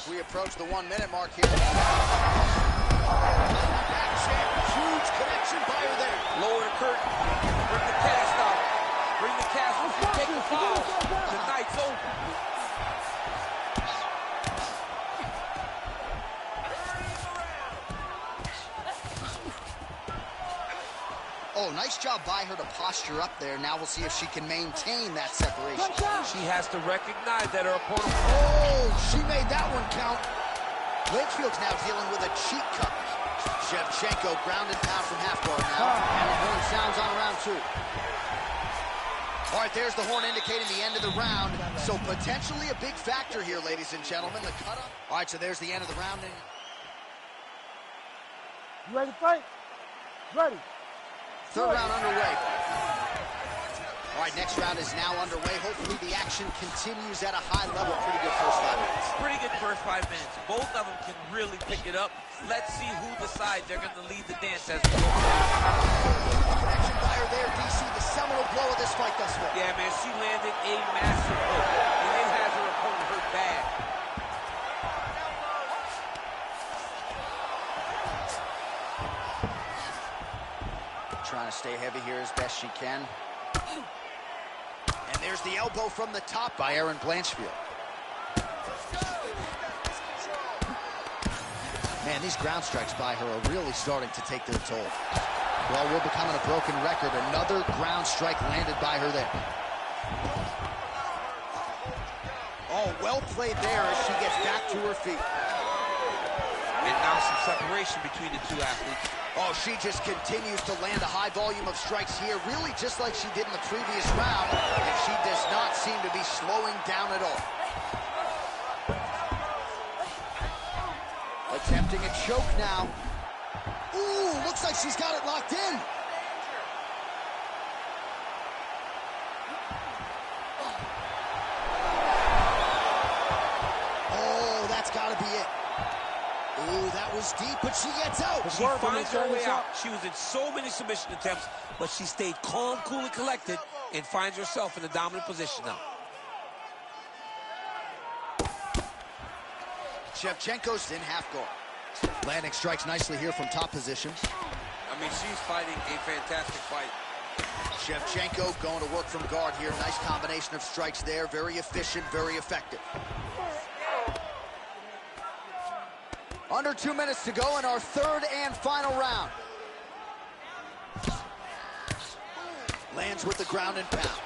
[SPEAKER 2] We approach the 1 minute mark here. Back check, huge connection by her there.
[SPEAKER 3] Lower the curtain. Bring the cast out. Bring the cast out. You take the foul. The night's over.
[SPEAKER 2] Oh, nice job by her to posture up there. Now we'll see if she can maintain that separation.
[SPEAKER 3] She has to recognize that her opponent...
[SPEAKER 2] Oh, she made that one count. Wakefield's now dealing with a cheek cut. Shevchenko ground and pound from half guard now. And the horn sounds on round 2. All right, there's the horn indicating the end of the round. So potentially a big factor here, ladies and gentlemen. The cut up. All right, so there's the end of the round.
[SPEAKER 1] You ready to fight? Ready.
[SPEAKER 2] Third round underway. All right, next round is now underway. Hopefully the action continues at a high level. Pretty good first 5 minutes.
[SPEAKER 3] Pretty good first 5 minutes. Both of them can really pick it up. Let's see who decides they're going to lead the dance as we go.
[SPEAKER 2] Connection by her there, DC, the seminal blow of this fight thus far.
[SPEAKER 3] Yeah, man, she landed a massive hook, and it has her opponent hurt bad.
[SPEAKER 2] Trying to stay heavy here as best she can. And there's the elbow from the top by Erin Blanchfield. Man, these ground strikes by her are really starting to take their toll. Well, we're becoming a broken record. Another ground strike landed by her there. Oh, well played there as she gets back to her feet.
[SPEAKER 3] And now some separation between the two athletes.
[SPEAKER 2] Oh, she just continues to land a high volume of strikes here, really just like she did in the previous round, and she does not seem to be slowing down at all. Attempting a choke now. Ooh, looks like she's got it locked in. Oh, that's got to be it. Ooh, that was deep, but she gets out.
[SPEAKER 3] She finds her way out. She was in so many submission attempts, but she stayed calm, cool, and collected, and finds herself in a dominant position now.
[SPEAKER 2] Shevchenko's in half guard. Landing strikes nicely here from top position.
[SPEAKER 3] I mean, she's fighting a fantastic fight.
[SPEAKER 2] Shevchenko going to work from guard here. Nice combination of strikes there. Very efficient, very effective. Under 2 minutes to go in our third and final round. Lands with the ground and pound.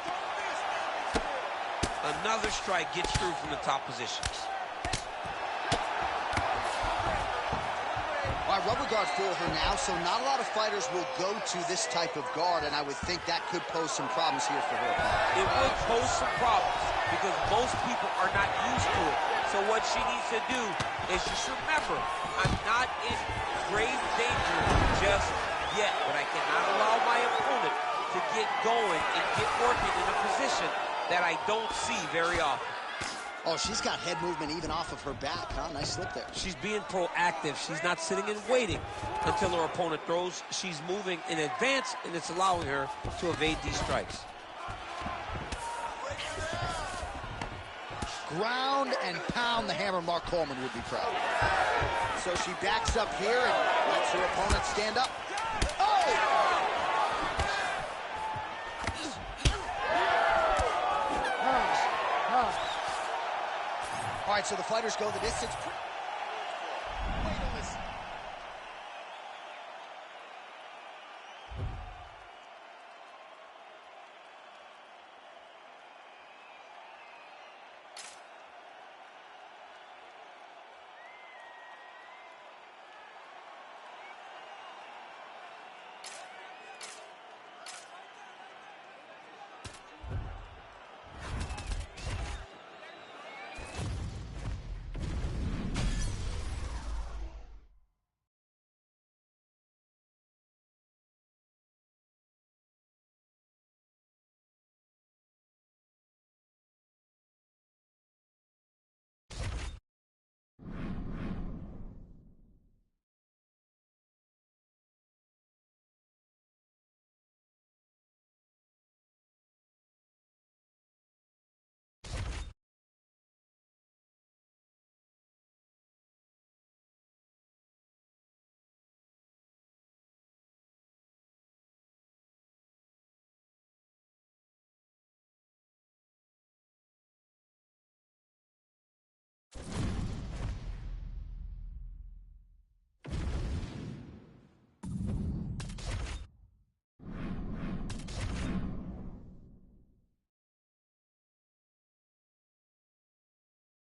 [SPEAKER 3] Another strike gets through from the top position.
[SPEAKER 2] All right, rubber guard for her now, so not a lot of fighters will go to this type of guard, and I would think that could pose some problems here for her.
[SPEAKER 3] It would pose some problems because most people are not used to it. So what she needs to do is just remember, I'm not in grave danger just yet, but I cannot allow my opponent to get going and get working in a position that I don't see very often.
[SPEAKER 2] Oh, she's got head movement even off of her back, huh? Nice slip there.
[SPEAKER 3] She's being proactive. She's not sitting and waiting until her opponent throws. She's moving in advance, and it's allowing her to evade these strikes.
[SPEAKER 2] Ground and pound, the hammer. Mark Coleman would be proud. So she backs up here and lets her opponent stand up. Oh! All right, so the fighters go the distance.